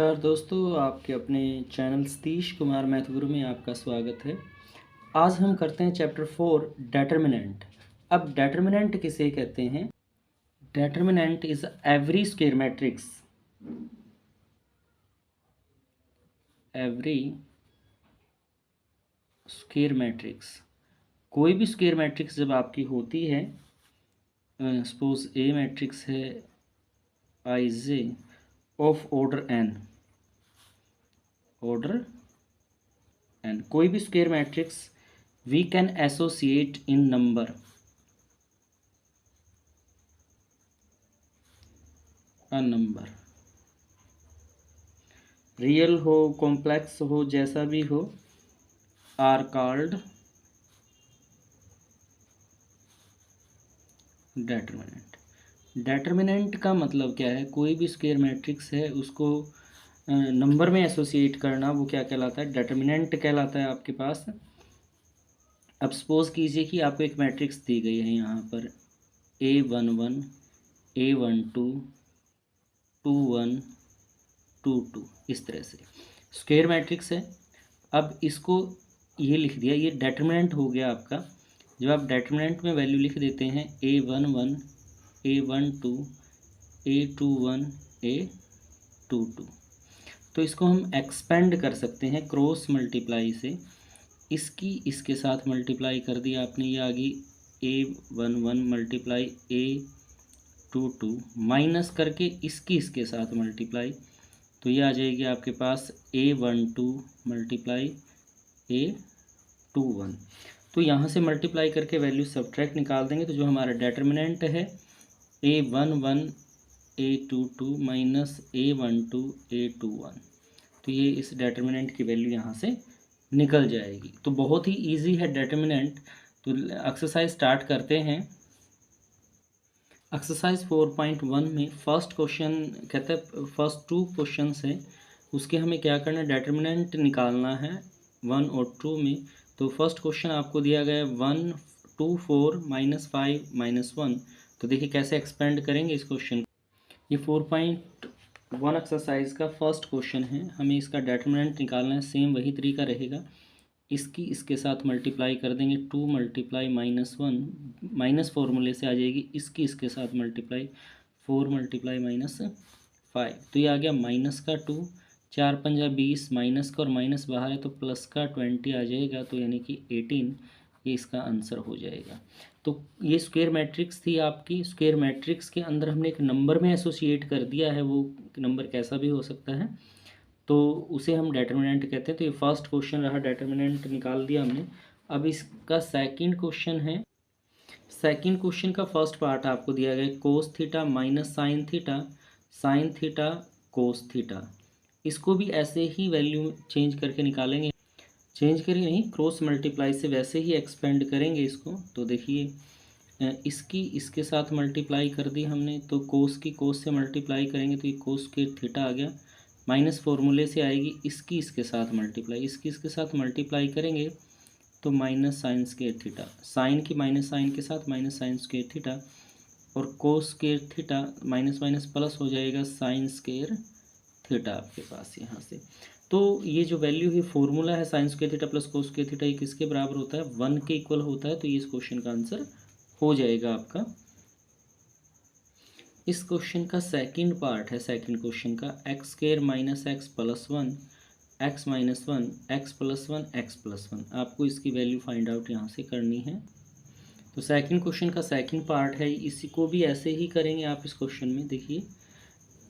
नमस्कार दोस्तों, आपके अपने चैनल सतीश कुमार मैथ गुरु में आपका स्वागत है। आज हम करते हैं चैप्टर 4 डेटर्मिनेंट। अब डेटर्मिनेंट किसे कहते हैं? Determinant is every square matrix, every square matrix. कोई भी स्क्वायर मैट्रिक्स जब आपकी होती है, सपोज ए मैट्रिक्स है I J of order N, order N, कोई भी square matrix we can associate an number, a number, real हो कॉम्प्लेक्स हो जैसा भी हो, आर कॉल्ड डेटर्मिनेंट। डेटर्मिनेंट का मतलब क्या है? कोई भी स्क्वायर मैट्रिक्स है उसको नंबर में एसोसिएट करना, वो क्या कहलाता है? डेटर्मिनेंट कहलाता है आपके पास। अब सपोज कीजिए कि आपको एक मैट्रिक्स दी गई है यहाँ पर A11 A12 21 22, इस तरह से स्क्वायर मैट्रिक्स है। अब इसको ये लिख दिया, ये डेटर्मिनेंट हो गया आपका। जब आप डेटर्मिनेंट में वैल्यू लिख देते हैं A11 A12 A21 A22, तो इसको हम एक्सपेंड कर सकते हैं क्रॉस मल्टीप्लाई से। इसकी इसके साथ मल्टीप्लाई कर दिया आपने, ये आ गई A11 मल्टीप्लाई A22 माइनस करके इसकी इसके साथ मल्टीप्लाई, तो ये आ जाएगी आपके पास A12 मल्टीप्लाई A21। तो यहाँ से मल्टीप्लाई करके वैल्यू सब्ट्रैक्ट निकाल देंगे, तो जो हमारा डेटर्मिनेंट है A11 A22 minus A12 A21, तो ये इस डेटर्मिनेंट की वैल्यू यहाँ से निकल जाएगी। तो बहुत ही इजी है डेटर्मिनेंट। तो एक्सरसाइज स्टार्ट करते हैं। एक्सरसाइज 4.1 में फर्स्ट क्वेश्चन कहता है, फर्स्ट 2 क्वेश्चंस हैं, उसके हमें क्या करना है? डेटर्मिनेंट निकालना है 1 और 2 में। तो फर्स्ट क्वेश्चन आपको दिया गया है 1 2 4 -5 -1। तो देखिए कैसे एक्सपेंड करेंगे इस क्वेश्चन। ये 4.1 एक्सरसाइज का फर्स्ट क्वेश्चन है, हमें इसका डेटर्मिनेंट निकालना है। सेम वही तरीका रहेगा, इसकी इसके साथ मल्टीप्लाई कर देंगे, 2 मल्टीप्लाई -1 माइनस फॉर्मूले से आ जाएगी, इसकी इसके साथ मल्टीप्लाई 4 मल्टीप्लाई -5, तो ये आ गया माइनस का 2, 4 पंजा 20, माइनस का और माइनस बाहर है तो प्लस का 20 आ जाएगा, तो यानी कि 18 ये इसका आंसर हो जाएगा। तो ये स्क्वायर मैट्रिक्स थी आपकी। स्क्वायर मैट्रिक्स के अंदर हमने एक नंबर में एसोसिएट कर दिया है, वो नंबर कैसा भी हो सकता है, तो उसे हम डेटर्मिनेंट कहते हैं। तो ये फर्स्ट क्वेश्चन रहा, डेटर्मिनेंट निकाल दिया हमने। अब इसका सेकंड क्वेश्चन है। सेकंड क्वेश्चन का फर्स्ट पार्ट आपको दिया गया cos theta minus sine theta cos theta. इसको भी ऐसे ही वैल्यू चेंज करके निकालेंगे, चेंज करेंगे नहीं, क्रॉस मल्टीप्लाई से वैसे ही एक्सपेंड करेंगे इसको। तो देखिए इसकी इसके साथ मल्टीप्लाई कर दी हमने, तो कोस की कोस से मल्टीप्लाई करेंगे तो ये कोस के थीटा आ गया, माइनस फॉर्मूले से आएगी इसकी इसके साथ मल्टीप्लाई, इसकी इसके साथ मल्टीप्लाई करेंगे तो minus sine squared theta, sine की माइनस साइन के साथ माइनस साइन स्क्वायर थीटा, और cos squared theta minus minus plus हो जाएगा साइन स्क्वायर थीटा आपके पास यहाँ से। तो ये जो वैल्यू है, फॉर्मूला है sign squared theta plus cos squared theta, ये किसके बराबर होता है? 1 के इक्वल होता है। तो ये इस क्वेश्चन का आंसर हो जाएगा आपका। इस क्वेश्चन का सेकंड पार्ट है, सेकंड क्वेश्चन का x square minus x plus 1 x minus 1 x plus 1 x plus 1, आपको इसकी वैल्यू फाइंड आउट यहाँ से करनी है। तो सेकंड क्वेश्चन का सेकंड पार्ट है, इसी को भी ऐसे ही करेंगे आप। इस क्वेश्चन में देखिए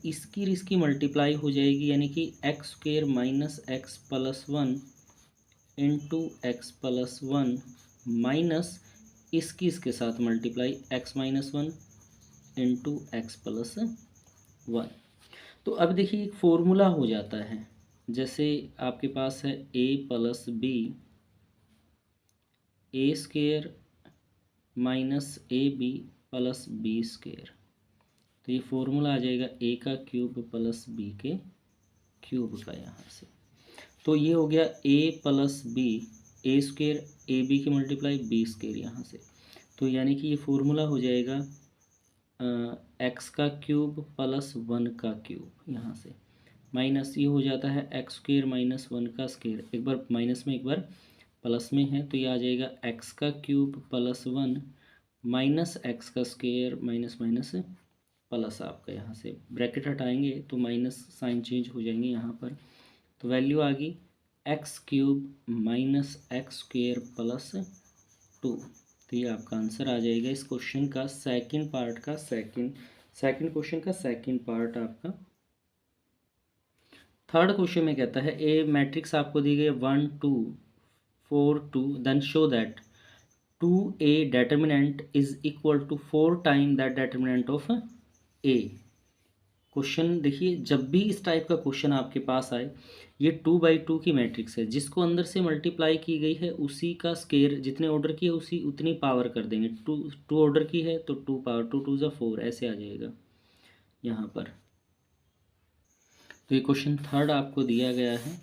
इसकी मल्टीप्लाई हो जाएगी, यानी कि x square minus x plus 1 into x plus 1 minus इसकी इसके साथ multiply x minus 1 into x plus 1। तो अब देखिए एक फॉर्मूला हो जाता है, जैसे आपके पास है a plus b a squared minus a b plus b squared, तो ये फॉर्मूला आ जाएगा a का क्यूब प्लस b के क्यूब का यहाँ से। तो ये हो गया a plus b, a squared a b की मल्टीप्लाई बी स्क्वायर यहाँ से, तो यानी कि ये फॉर्मूला हो जाएगा एक्स का क्यूब प्लस 1 का क्यूब यहाँ से। माइनस ये हो जाता है एक्स स्क्वेयर माइनस वन का स्क्वेयर, एक बार माइनस में एक बार प्लस में है, तो ये आ जाएगा एक्स का cube plus one minus x का स्क्वेयर माइनस माइनस प्लस, आपका यहाँ से ब्रैकेट हटाएंगे तो माइनस साइन चेंज हो जाएंगे यहाँ पर, तो वैल्यू आ गई x cube minus x square plus two. तो ये आपका आंसर आ जाएगा इस क्वेश्चन का सेकंड पार्ट का सेकंड क्वेश्चन का सेकंड पार्ट आपका। थर्ड क्वेश्चन में कहता है ए मैट्रिक्स आपको दी गई 1 2 4 2, then show that 2a determinant is equal to 4 time that determinant of a। Question देखिए, जब भी इस टाइप का क्वेश्चन आपके पास आए, ये 2/2 की मैट्रिक्स है, जिसको अंदर से मल्टीप्लाई की गई है उसी का स्केयर, जितने ऑर्डर की है उसी उतनी पावर कर देंगे। टू ऑर्डर की है तो 2 पावर 2 2 ज़ा 4 ऐसे आ जाएगा यहाँ पर। तो ये क्वेश्चन थर्ड आपको दिया गया है।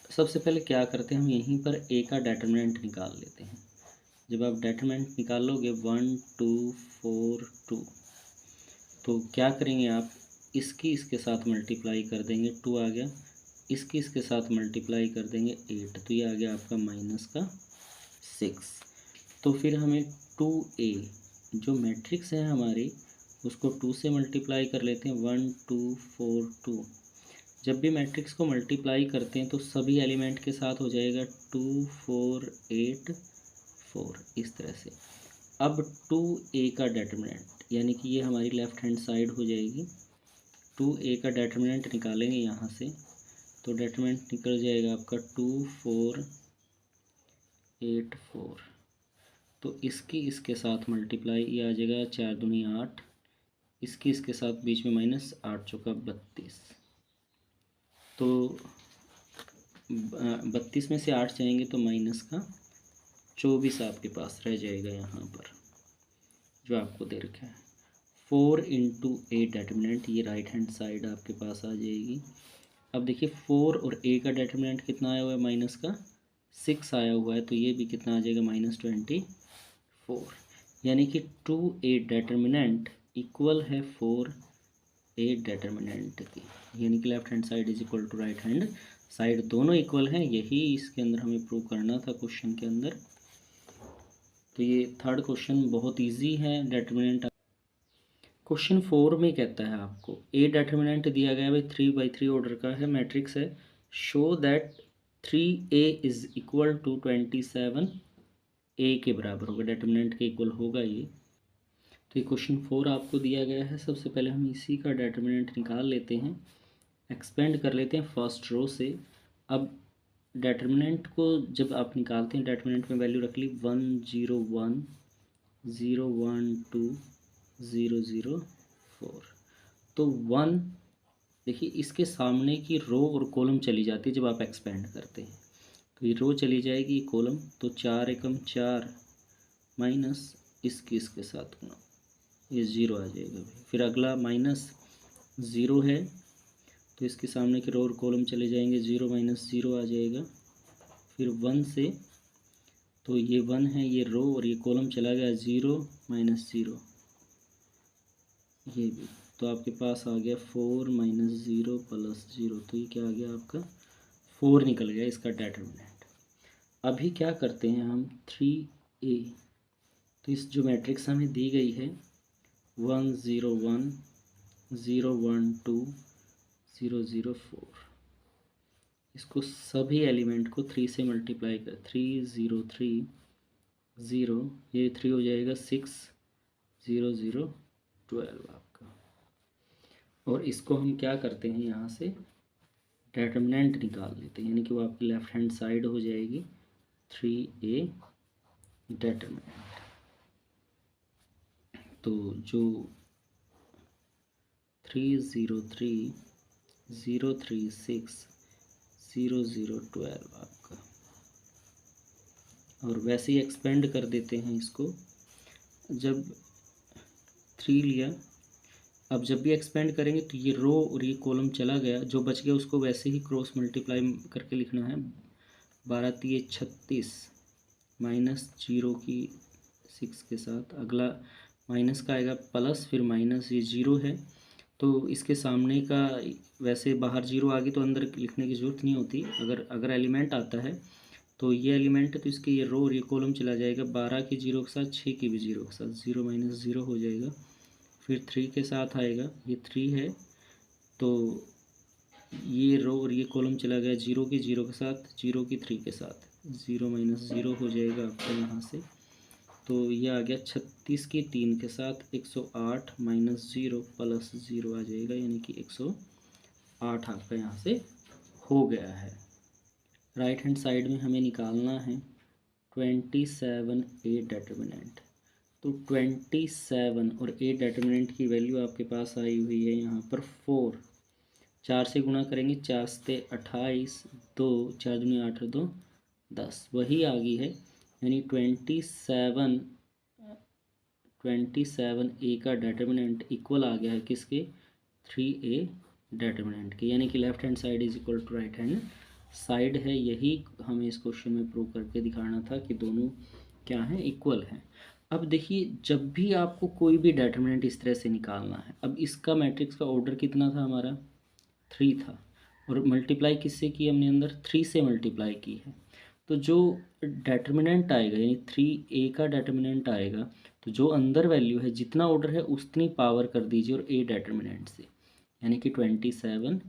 सबसे पहले क्या करते हैं, हम यहीं पर ए का डेटरमिनेंट निकाल लेते हैं। जब आप डेटरमिनेंट निकाल लोगे 1 2 4 2, तो क्या करेंगे आप, इसकी इसके साथ मल्टीप्लाई कर देंगे, 2 आ गया, इसकी इसके साथ मल्टीप्लाई कर देंगे 8, तो ये आ गया आपका माइनस का 6। तो फिर हमें 2a जो मैट्रिक्स है हमारी, उसको 2 से मल्टीप्लाई कर लेते हैं, 1 2 4 2। जब भी मैट्रिक्स को मल्टीप्लाई करते हैं तो सभी एलिमेंट के साथ हो जाएगा 2 4 8 4 इस तरह से। अब 2a का डेटरमिनेंट, यानी कि ये हमारी लेफ़्ट हैंड साइड हो जाएगी। 2a का डेटरमिनेंट निकालेंगे यहाँ से, तो डेटरमिनेंट निकल जाएगा आपका 2 4 8 4। तो इसकी इसके साथ मल्टीप्लाई, ये आ जाएगा 4 दूनी 8, इसकी इसके साथ बीच में माइनस, 8 चौका 32। तो 32 में से 8 जाएंगे तो माइनस का 24 आपके पास रह जाएगा यहाँ पर, जो आपको दे रखा है 4 इंटू ए डेटरमिनेंट, ये राइट हैंड साइड आपके पास आ जाएगी। अब देखिए 4 और ए का डेटरमिनेंट कितना आया हुआ है, माइनस का 6 आया हुआ है, तो ये भी कितना आ जाएगा, -24। यानी कि 2a डेटरमिनेंट इक्वल है 4a डेटरमिनेंट की, यानी कि left hand side is equal to right hand side, दोनों इक्वल हैं। यही इसके अंदर हमें प्रूव करना था क्वेश्चन के अंदर। तो ये थर्ड क्वेश्चन बहुत इजी है डेटरमिनेंट। क्वेश्चन 4 में कहता है आपको ए डेटरमिनेंट दिया गया है भाई, 3/3 ऑर्डर का है, मैट्रिक्स है, show that 3a is equal to 27 a के बराबर होगा, डेटरमिनेंट के इक्वल होगा ये। तो ये क्वेश्चन 4 आपको दिया गया है। सबसे पहले हम इसी का डेटरमिनेंट निकाल लेते हैं, एक्सपेंड कर लेते हैं फर्स्ट रो से। अब डेटरमिनेंट को जब आप निकालते हैं, डेटरमिनेंट में वैल्यू रख ली 1 0 1 0 1 2 0 0 4। तो 1 देखिए, इसके सामने की रो और कॉलम चली जाती है जब आप एक्सपेंड करते हैं, तो ये रो चली जाएगी, कॉलम, तो 4 एकम 4 माइनस इसके साथ गुना, ये 0 आ जाएगा भाई। फिर अगला माइनस 0 है, तो इसके सामने के रो और कॉलम चले जाएंगे, 0 माइनस 0 आ जाएगा। फिर 1 से, तो ये 1 है, ये रो और ये कॉलम चला गया, 0 माइनस 0 ये भी, तो आपके पास आ गया 4 माइनस 0 प्लस 0, तो ये क्या आ गया आपका 4 निकल गया इसका डेटरमिनेंट। अभी क्या करते हैं हम 3a, तो इस जो मैट्रिक्स हमें दी गई है 1 0 1 0 1 2 0 0 4, इसको सभी एलिमेंट को 3 से मल्टीप्लाई कर, 3 0 3 0, ये 3 हो जाएगा 6 0 0 12 आपका। और इसको हम क्या करते हैं, यहाँ से डेटरमिनेंट निकाल लेते हैं, यानी कि वो आपकी लेफ्ट हैंड साइड हो जाएगी 3a डेटरमिनेंट। तो जो 3 0 3 0 3 6 0 0 12 आपका, और वैसे ही एक्सपेंड कर देते हैं इसको। जब 3 लिया, अब जब भी एक्सपेंड करेंगे तो ये रो और ये कॉलम चला गया, जो बच गया उसको वैसे ही क्रॉस मल्टीप्लाई करके लिखना है, 12 3 36 माइनस 0 की 6 के साथ, अगला माइनस का आएगा प्लस, फिर माइनस, ये 0 है, तो इसके सामने का वैसे बाहर जीरो आ गई तो अंदर लिखने की ज़रूरत नहीं होती। अगर एलिमेंट आता है तो ये एलिमेंट है तो इसके ये रो और ये कॉलम चला जाएगा। 12 की जीरो के साथ 6 की भी जीरो के साथ, ज़ीरो माइनस ज़ीरो हो जाएगा। फिर 3 के साथ आएगा, ये 3 है तो ये रो और ये कॉलम चला गया जीरो की जीरो के साथ, जीरो की 3 के साथ, ज़ीरो माइनस ज़ीरो हो जाएगा आपका यहाँ से। तो ये आ गया 36 की 3 के साथ 108 माइनस ज़ीरो प्लस ज़ीरो आ जाएगा, यानी कि 108 आपका यहाँ से हो गया है। राइट हैंड साइड में हमें निकालना है 27 ए डिटर्मिनेंट। तो 27 और ए डिटर्मिनेंट की वैल्यू आपके पास आई हुई है यहाँ पर 4। 4 से गुणा करेंगे, 4 से 28, 2 4 दूनी 8 और 2 10, वही आ गई है। यानी 27 ए का डिटर्मिनेंट इक्वल आ गया है किसके, 3a डिटर्मिनेंट के, यानी कि left hand side is equal to right hand side है। यही हमें इस क्वेश्चन में प्रूव करके दिखाना था कि दोनों क्या हैं, इक्वल हैं। अब देखिए, जब भी आपको कोई भी डिटर्मिनेंट इस तरह से निकालना है, अब इसका मैट्रिक्स का ऑर्डर कितना था हमारा, 3 था, और मल्टीप्लाई किससे की हमने, अंदर 3 से मल्टीप्लाई की है। तो जो डिटर्मिनेंट आएगा यानी 3a का डिटर्मिनेंट आएगा, तो जो अंदर वैल्यू है जितना ऑर्डर है उतनी पावर कर दीजिए और a डिटर्मिनेंट से, यानी कि 27a।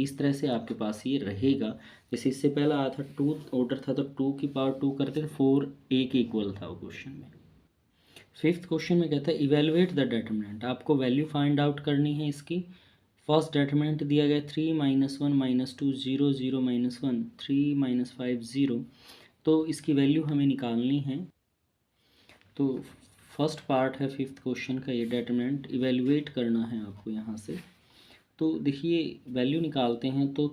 इस तरह से आपके पास ये रहेगा। जैसे इससे पहला आया था 2 ऑर्डर था तो 2 की पावर 2 करते थे, 4a के इक्वल था वो क्वेश्चन में। फिफ्थ क्वेश्चन में कहता है इवेलुएट द डिटर्मिनेंट, आपको वैल्यू फाइंड आउट करनी है इसकी। फर्स्ट डिटर्मिनेंट दिया गया 3 माइनस 1 माइनस 2 0 0 माइनस 1 3 माइनस 5 0, तो इसकी वैल्यू हमें निकालनी है। तो फर्स्ट पार्ट है फिफ्थ क्वेश्चन का, ये डिटर्मिनेंट इवेलुएट करना है आपको यहाँ से। तो देखिए वैल्यू निकालते हैं तो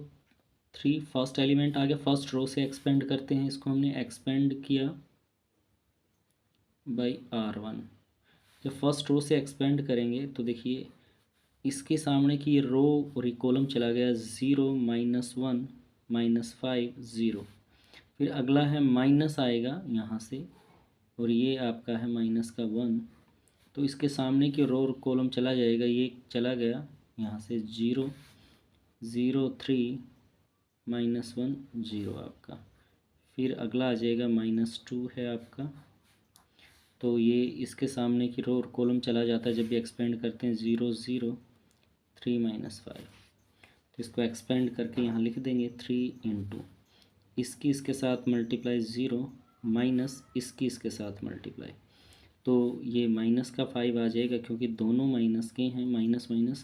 3 फर्स्ट एलिमेंट आ गया, फर्स्ट रो से एक्सपेंड करते हैं, इसको हमने एक्सपेंड किया बाई R1। जब फर्स्ट रो से एक्सपेंड करेंगे तो देखिए इसके सामने की रो और ये कॉलम चला गया, 0 माइनस 1 माइनस 5 0। फिर अगला है माइनस आएगा यहाँ से, और ये आपका है माइनस का 1, तो इसके सामने की रो और कॉलम चला जाएगा, ये चला गया यहाँ से 0 0 3 माइनस 1 0 आपका। फिर अगला आ जाएगा माइनस 2 है आपका, तो ये इसके सामने की रो और कॉलम चला जाता है जब भी एक्सपेंड करते हैं, 0 0 3 माइनस 5। तो इसको एक्सपेंड करके यहाँ लिख देंगे 3 इंटू इसकी इसके साथ मल्टीप्लाई 0 माइनस इसके साथ मल्टीप्लाई, तो ये माइनस का 5 आ जाएगा क्योंकि दोनों माइनस के हैं, माइनस माइनस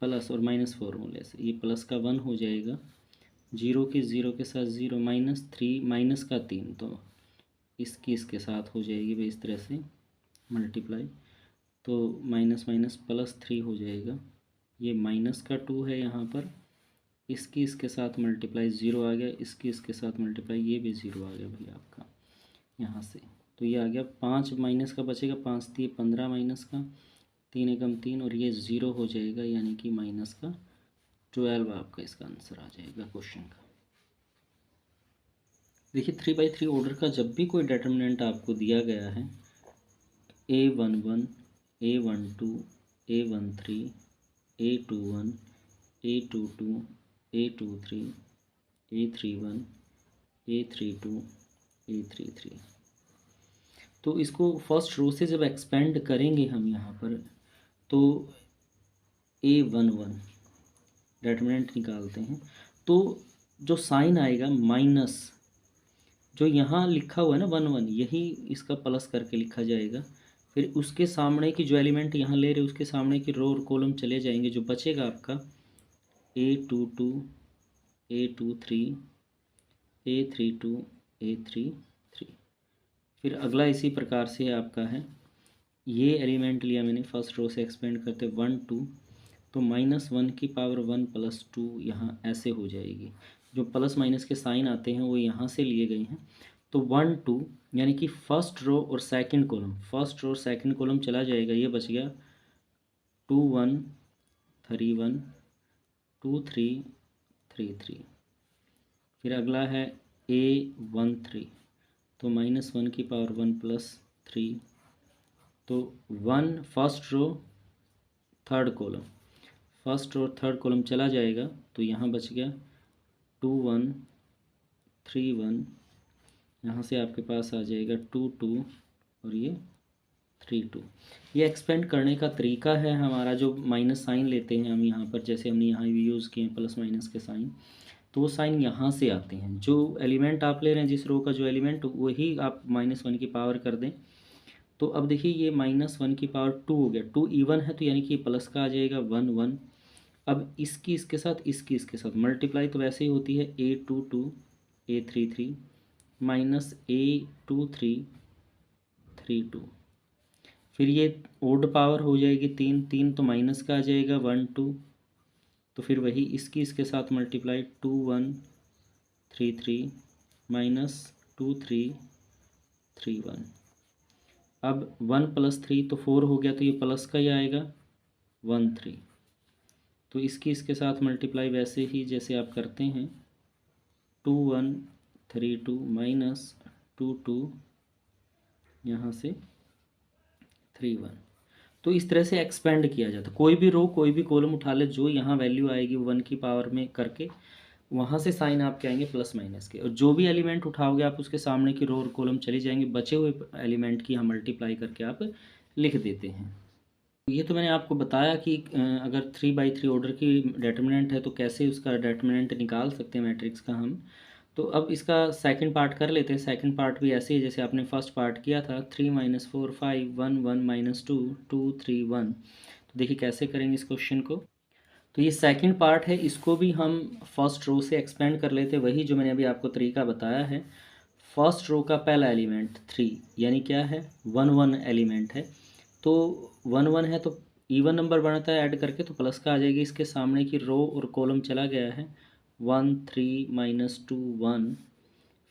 प्लस, और माइनस फॉर्मूले से ये प्लस का 1 हो जाएगा। 0 के साथ 0 माइनस 3 माइनस का 3, तो इसके साथ हो जाएगी भाई इस तरह से मल्टीप्लाई, तो माइनस माइनस प्लस 3 हो जाएगा। ये माइनस का 2 है यहाँ पर, इसके साथ मल्टीप्लाई 0 आ गया, इसके साथ मल्टीप्लाई ये भी 0 आ गया भाई आपका यहाँ से। तो ये आ गया 5 माइनस का बचेगा, 5 3 15 माइनस का, 3 एकम 3, और ये 0 हो जाएगा, यानी कि माइनस का 12 आपका इसका आंसर आ जाएगा क्वेश्चन का। देखिए 3/3 ऑर्डर का जब भी कोई डिटर्मिनेंट आपको दिया गया है, A11 A12 A13 A21 A22 A23 A31 A32 A33, तो इसको फर्स्ट रो से जब एक्सपेंड करेंगे हम यहाँ पर, तो A11 डिटर्मिनेंट निकालते हैं, तो जो साइन आएगा माइनस, जो यहाँ लिखा हुआ है ना 1 1, यही इसका प्लस करके लिखा जाएगा। फिर उसके सामने की जो एलिमेंट यहाँ ले रहे उसके सामने की रो और कॉलम चले जाएंगे, जो बचेगा आपका A22 A23 A32 A33। फिर अगला इसी प्रकार से आपका है, ये एलिमेंट लिया मैंने फर्स्ट रो से एक्सपेंड करते 1 2, तो -1 की पावर 1 + 2 यहाँ ऐसे हो जाएगी। जो प्लस माइनस के साइन आते हैं वो यहाँ से लिए गए हैं। तो 1 2 यानी कि फर्स्ट रो और सेकंड कॉलम, फर्स्ट रो और सेकंड कॉलम चला जाएगा, ये बच गया 2 1 3 1 2 3 3 3। फिर अगला है A13, तो -1 की पावर 1 + 3, तो 1 first row third column, first और थर्ड कॉलम चला जाएगा तो यहाँ बच गया 2 1 3 1, यहाँ से आपके पास आ जाएगा 2 2 और ये 3 2। ये एक्सपेंड करने का तरीका है हमारा, जो माइनस साइन लेते हैं हम यहाँ पर, जैसे हमने यहाँ भी यूज़ किए हैं प्लस माइनस के साइन, तो वो साइन यहाँ से आते हैं। जो एलिमेंट आप ले रहे हैं, जिस रो का जो एलिमेंट, वही आप -1 की पावर कर दें। तो अब देखिए ये -1 की पावर 2 हो गया, 2 इवन है तो यानी कि प्लस का आ जाएगा 1 1। अब इसकी इसके साथ, इसकी इसके साथ मल्टीप्लाई तो वैसे ही होती है, A2 2 A3 3 माइनस A2 3 3 2। फिर ये ओड पावर हो जाएगी 3 3, तो माइनस का आ जाएगा 1 2। तो फिर वही इसकी इसके साथ मल्टीप्लाई 2 1 3 3 माइनस 2 3 3 1। अब 1 + 3 तो 4 हो गया, तो ये प्लस का ही आएगा 1 3। तो इसकी इसके साथ मल्टीप्लाई वैसे ही जैसे आप करते हैं, 2 1 3 2 माइनस 2 2, यहाँ से 3 1। तो इस तरह से एक्सपेंड किया जाता है। कोई भी रो कोई भी कॉलम उठा ले, जो यहाँ वैल्यू आएगी 1 की पावर में करके, वहाँ से साइन आपके आएंगे प्लस माइनस के, और जो भी एलिमेंट उठाओगे आप उसके सामने की रो और कॉलम चली जाएंगे, बचे हुए एलिमेंट की यहाँ मल्टीप्लाई करके आप लिख देते हैं। ये तो मैंने आपको बताया कि अगर 3/3 ऑर्डर की डेटर्मिनेंट है तो कैसे उसका डेटर्मिनेंट निकाल सकते हैं मैट्रिक्स का हम। तो अब इसका सेकंड पार्ट कर लेते हैं। सेकंड पार्ट भी ऐसे ही जैसे आपने फर्स्ट पार्ट किया था, 3 - 4 5 1 1 - 2 2 3 1। तो देखिए कैसे करेंगे इस क्वेश्चन को। तो ये सेकंड पार्ट है, इसको भी हम फर्स्ट रो से एक्सपेंड कर लेते हैं, वही जो मैंने अभी आपको तरीका बताया है। फर्स्ट रो का पहला एलिमेंट 3 यानी क्या है, 1 1 एलिमेंट है, तो 1 1 है तो इवन नंबर बनता है, ऐड करके तो प्लस का आ जाएगी। इसके सामने की रो और कॉलम चला गया है, 1 3 - 2 1।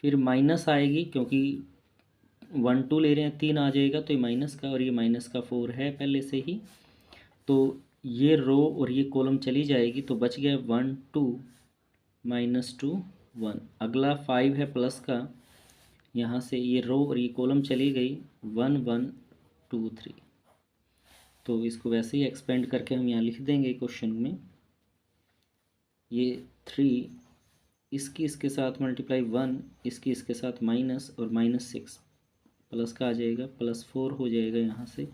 फिर माइनस आएगी क्योंकि 1 2 ले रहे हैं, 3 आ जाएगा तो ये माइनस का, और ये माइनस का 4 है पहले से ही, तो ये रो और ये कॉलम चली जाएगी, तो बच गया 1 2 -2 1। अगला 5 है प्लस का, यहाँ से ये रो और ये कॉलम चली गई, 1 1 2 3। तो इसको वैसे ही एक्सपेंड करके हम यहाँ लिख देंगे क्वेश्चन में, ये 3 इसकी इसके साथ मल्टीप्लाई 1, इसकी इसके साथ माइनस और -6, प्लस का आ जाएगा, +4 हो जाएगा, यहाँ से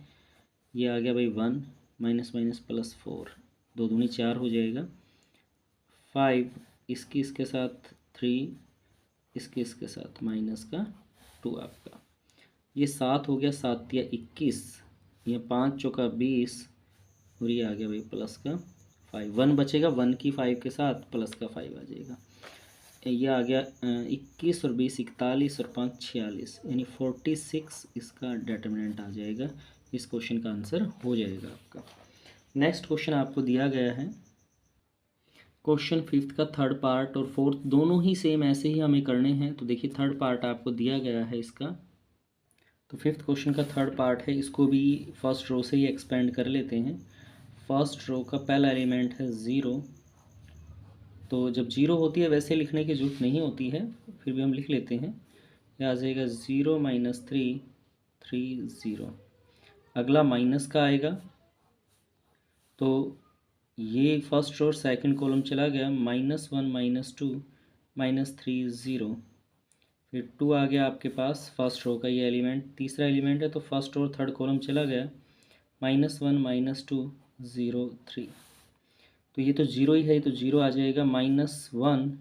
ये आ गया भाई 1 माइनस माइनस +4, 2 दूनी 4 हो जाएगा। 5 इसकी इसके साथ 3, इसके इसके साथ माइनस का 2 आपका, ये 7 हो गया, 7 या 21, ये 5 चौका 20, और ये आ गया भाई प्लस का 5। 1 बचेगा, 1 की 5 के साथ प्लस का 5 आ जाएगा। ये आ गया 21 और 20 41 और 5 46, यानी 46 इसका डिटरमिनेंट आ जाएगा। इस क्वेश्चन का आंसर हो जाएगा आपका। नेक्स्ट क्वेश्चन आपको दिया गया है, क्वेश्चन 5th का थर्ड पार्ट और फोर्थ दोनों ही सेम ऐसे ही हमें करने हैं। तो देखिए थर्ड पार्ट आपको दिया गया है इसका, तो 5th क्वेश्चन का थर्ड पार्ट है, इसको भी फर्स्ट रो से ही एक्सपेंड कर लेते हैं। फर्स्ट रो का पहला एलिमेंट है 0, तो जब 0 होती है वैसे लिखने की जरूरत नहीं होती है, फिर भी हम लिख लेते हैं। यह आ जाएगा 0 - 3 3 0। अगला माइनस का आएगा, तो ये फर्स्ट और सेकंड कॉलम चला गया, -1 - 2 -3 0। फिर 2 आ गया आपके पास, फर्स्ट रो का ये एलिमेंट, तीसरा एलिमेंट है, तो फर्स्ट और थर्ड कॉलम चला गया, -1 - 2 0 3। तो ये तो 0 ही है, तो 0 आ जाएगा, -1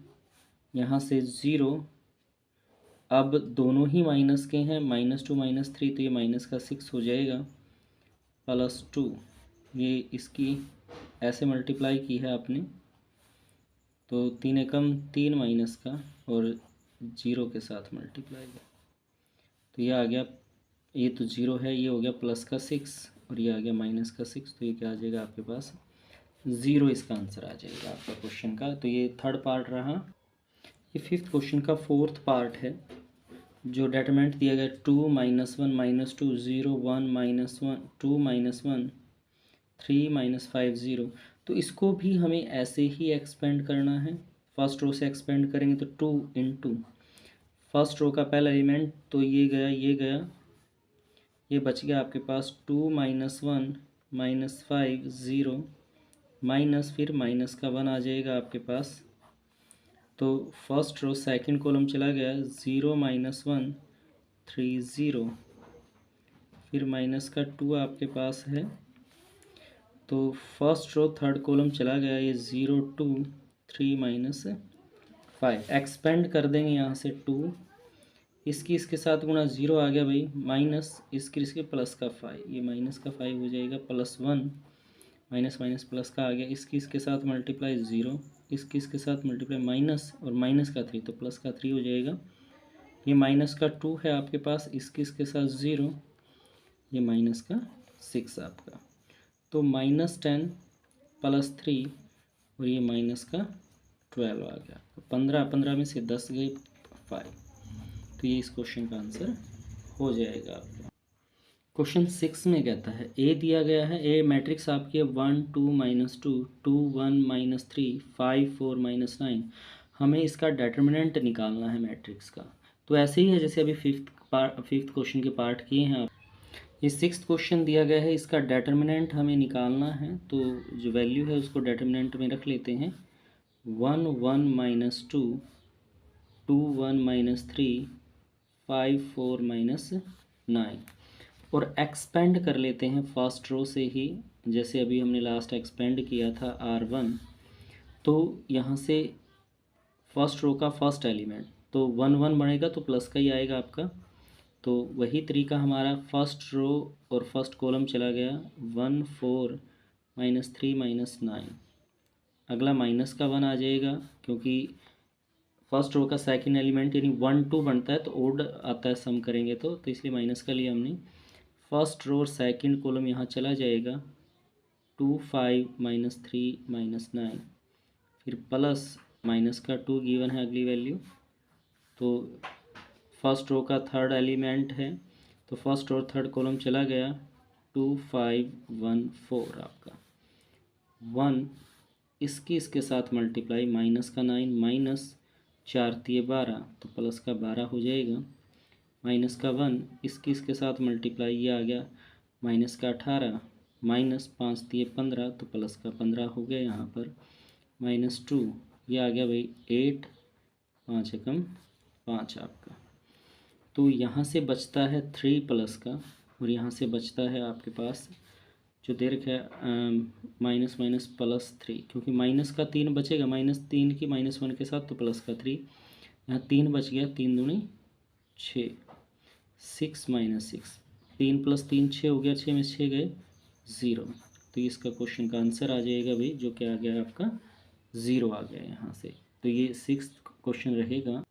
यहाँ से 0। अब दोनों ही माइनस के हैं, -2 -3, तो ये माइनस का 6 हो जाएगा, +2। ये इसकी ऐसे मल्टीप्लाई की है आपने, तो 3 एकम 3 माइनस का और 0 के साथ मल्टीप्लाई है, तो ये आ गया, ये तो 0 है, ये हो गया प्लस का 6 और ये आ गया माइनस का 6, तो ये क्या आ जाएगा आपके पास 0, इसका आंसर आ जाएगा आपका क्वेश्चन का। तो ये थर्ड पार्ट रहा। ये 5th क्वेश्चन का फोर्थ पार्ट है, जो डेटरमिनेंट दिया गया 2 - 1 - 2 0 1 -1 2 -1 3 - 5 0। तो इसको भी हमें ऐसे ही एक्सपेंड करना है। फर्स्ट रो से एक्सपेंड करेंगे तो 2 × फर्स्ट रो का पहला एलिमेंट, तो ये गया, ये गया, ये बच गया आपके पास 2 - 1 -5 0 माइनस, फिर माइनस का 1 आ जाएगा आपके पास। तो फर्स्ट रो सेकंड कॉलम चला गया 0 -1 3 0, फिर माइनस का 2 आपके पास है। तो फर्स्ट रो थर्ड कॉलम चला गया, ये 0 2 3 -5। एक्सपेंड कर देंगे यहाँ से 2, इसके साथ गुणा 0 आ गया भाई, माइनस इसके प्लस का 5, ये माइनस का 5 हो जाएगा, +1 माइनस माइनस प्लस का आ गया, इसके साथ मल्टीप्लाई 0, इसके साथ मल्टीप्लाई माइनस और माइनस का 3, तो प्लस का 3 हो जाएगा। ये माइनस का 2 है आपके पास, इसके साथ 0, ये माइनस का 6 आपका। तो -10 +3 और ये माइनस का 12 आ गया। 15 में से 10 गए 5, तो ये इस क्वेश्चन का आंसर हो जाएगा आपका। क्वेश्चन 6 में कहता है ए दिया गया है, ए मैट्रिक्स आपकी 1 2 -2 2 1 -3 5 4 -9। हमें इसका डेटर्मिनेंट निकालना है मैट्रिक्स का। तो ऐसे ही है जैसे अभी फिफ्थ क्वेश्चन के पार्ट किए हैं आप। ये 6th क्वेश्चन दिया गया है, इसका डेटर्मिनेंट हमें निकालना है। तो जो वैल्यू है उसको डेटर्मिनेंट में रख लेते हैं। 1 1 -2 2 1 -3 5 4 -9, और एक्सपेंड कर लेते हैं फर्स्ट रो से ही, जैसे अभी हमने लास्ट एक्सपेंड किया था R1। तो यहाँ से फर्स्ट रो का फर्स्ट एलिमेंट, तो 1 1 बनेगा तो प्लस का ही आएगा आपका। तो वही तरीका हमारा फर्स्ट रो और फर्स्ट कॉलम चला गया 1 4 -3 -9, अगला माइनस का 1 आ जाएगा, क्योंकि फर्स्ट रो का सेकंड एलिमेंट यानी 1 2 बनता है तो ओड आता है सम करेंगे तो इसलिए माइनस का लिया हमने। फर्स्ट रो और सेकंड कॉलम यहाँ चला जाएगा 2 5 -3 -9, फिर प्लस माइनस का 2 गिवन है अगली वैल्यू। तो फर्स्ट रो का थर्ड एलिमेंट है, तो फर्स्ट और थर्ड कॉलम चला गया 2 5 1 4 आपका। 1 इसके साथ मल्टीप्लाई, माइनस का 9 माइनस 4 3 12, तो प्लस का 12 हो जाएगा। माइनस का 1 इसके साथ मल्टीप्लाई, ये आ गया माइनस का 18, माइनस 5 3 15, तो प्लस का 15 हो गया यहाँ पर। -2 ये आ गया भाई 8 5 एकम 5 आपका। तो यहाँ से बचता है 3 प्लस का, और यहाँ से बचता है आपके पास जो दे रखा है माइनस माइनस +3, क्योंकि माइनस का 3 बचेगा, -3 की -1 के साथ, तो प्लस का 3 यहाँ 3 बच गया, 3 दूनी 6 6 -6, 3 + 3 6 हो गया, 6 में 6 गए 0। तो इसका क्वेश्चन का आंसर आ जाएगा भाई, जो क्या आ गया आपका 0 आ गया यहाँ से। तो ये 6th क्वेश्चन रहेगा।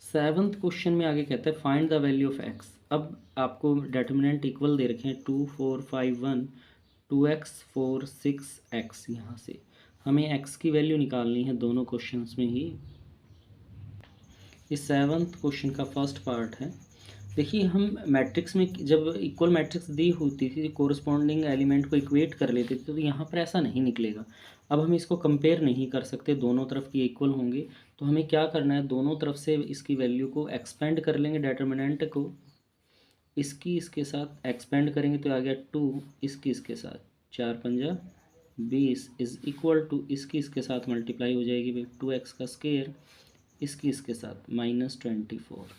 7th क्वेश्चन में आगे कहता है find the value of x. अब आपको डेटर्मिनेंट इक्वल दे रखे हैं 2 4 5 1 2x 4 6 x। यहाँ से हमें x की वैल्यू निकालनी है दोनों क्वेश्चंस में ही। इस 7th क्वेश्चन का फर्स्ट पार्ट है। देखिए हम मैट्रिक्स में जब इक्वल मैट्रिक्स दी होती थी, कोरस्पॉन्डिंग एलिमेंट को इक्वेट कर लेते थे, तो यहाँ पर ऐसा नहीं निकलेगा। अब हम इसको कंपेयर नहीं कर सकते, दोनों तरफ की इक्वल होंगे। तो हमें क्या करना है, दोनों तरफ से इसकी वैल्यू को एक्सपेंड कर लेंगे, डेटर्मिनेंट को इसके साथ एक्सपेंड करेंगे, तो आ गया 2 इसके साथ 4 पंजा 20 इज इक्वल टू इसके साथ मल्टीप्लाई हो जाएगी भाई 2x का स्क्वायर इसके साथ -24।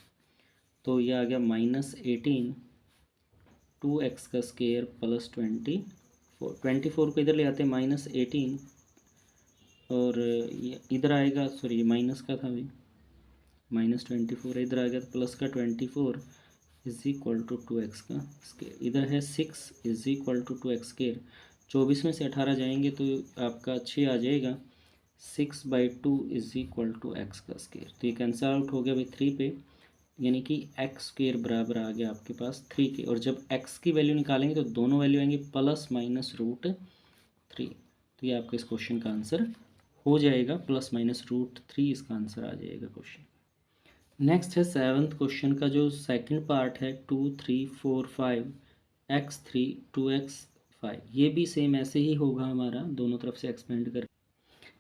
तो ये आ गया -18 2x का स्क्वायर +24। 24 को इधर ले आते हैं -18, और ये इधर आएगा, सॉरी ये माइनस का था भाई, -24 इधर आ गया, तो प्लस का 24 इज इक्वल टू 2x का स्क्वायर। इधर है 6 is equal to 2x square. 24 में से 18 जाएंगे तो आपका 6 आ जाएगा। 6/2 इज इक्वल टू x का स्क्वायर। तो ये कैंसिल आउट हो गया भाई 3 पे, यानी कि x स्क्वायर बराबर आ गया आपके पास 3 के। और जब x की वैल्यू निकालेंगे तो दोनों वैल्यू आएंगे ±√3। तो ये आपके इस क्वेश्चन का आंसर हो जाएगा, ±√3 इसका आंसर आ जाएगा क्वेश्चन। नेक्स्ट है 7th क्वेश्चन का जो सेकंड पार्ट है 2 3 4 5 x3 2x 5। ये भी सेम ऐसे ही होगा हमारा, दोनों तरफ से एक्सपेंड कर।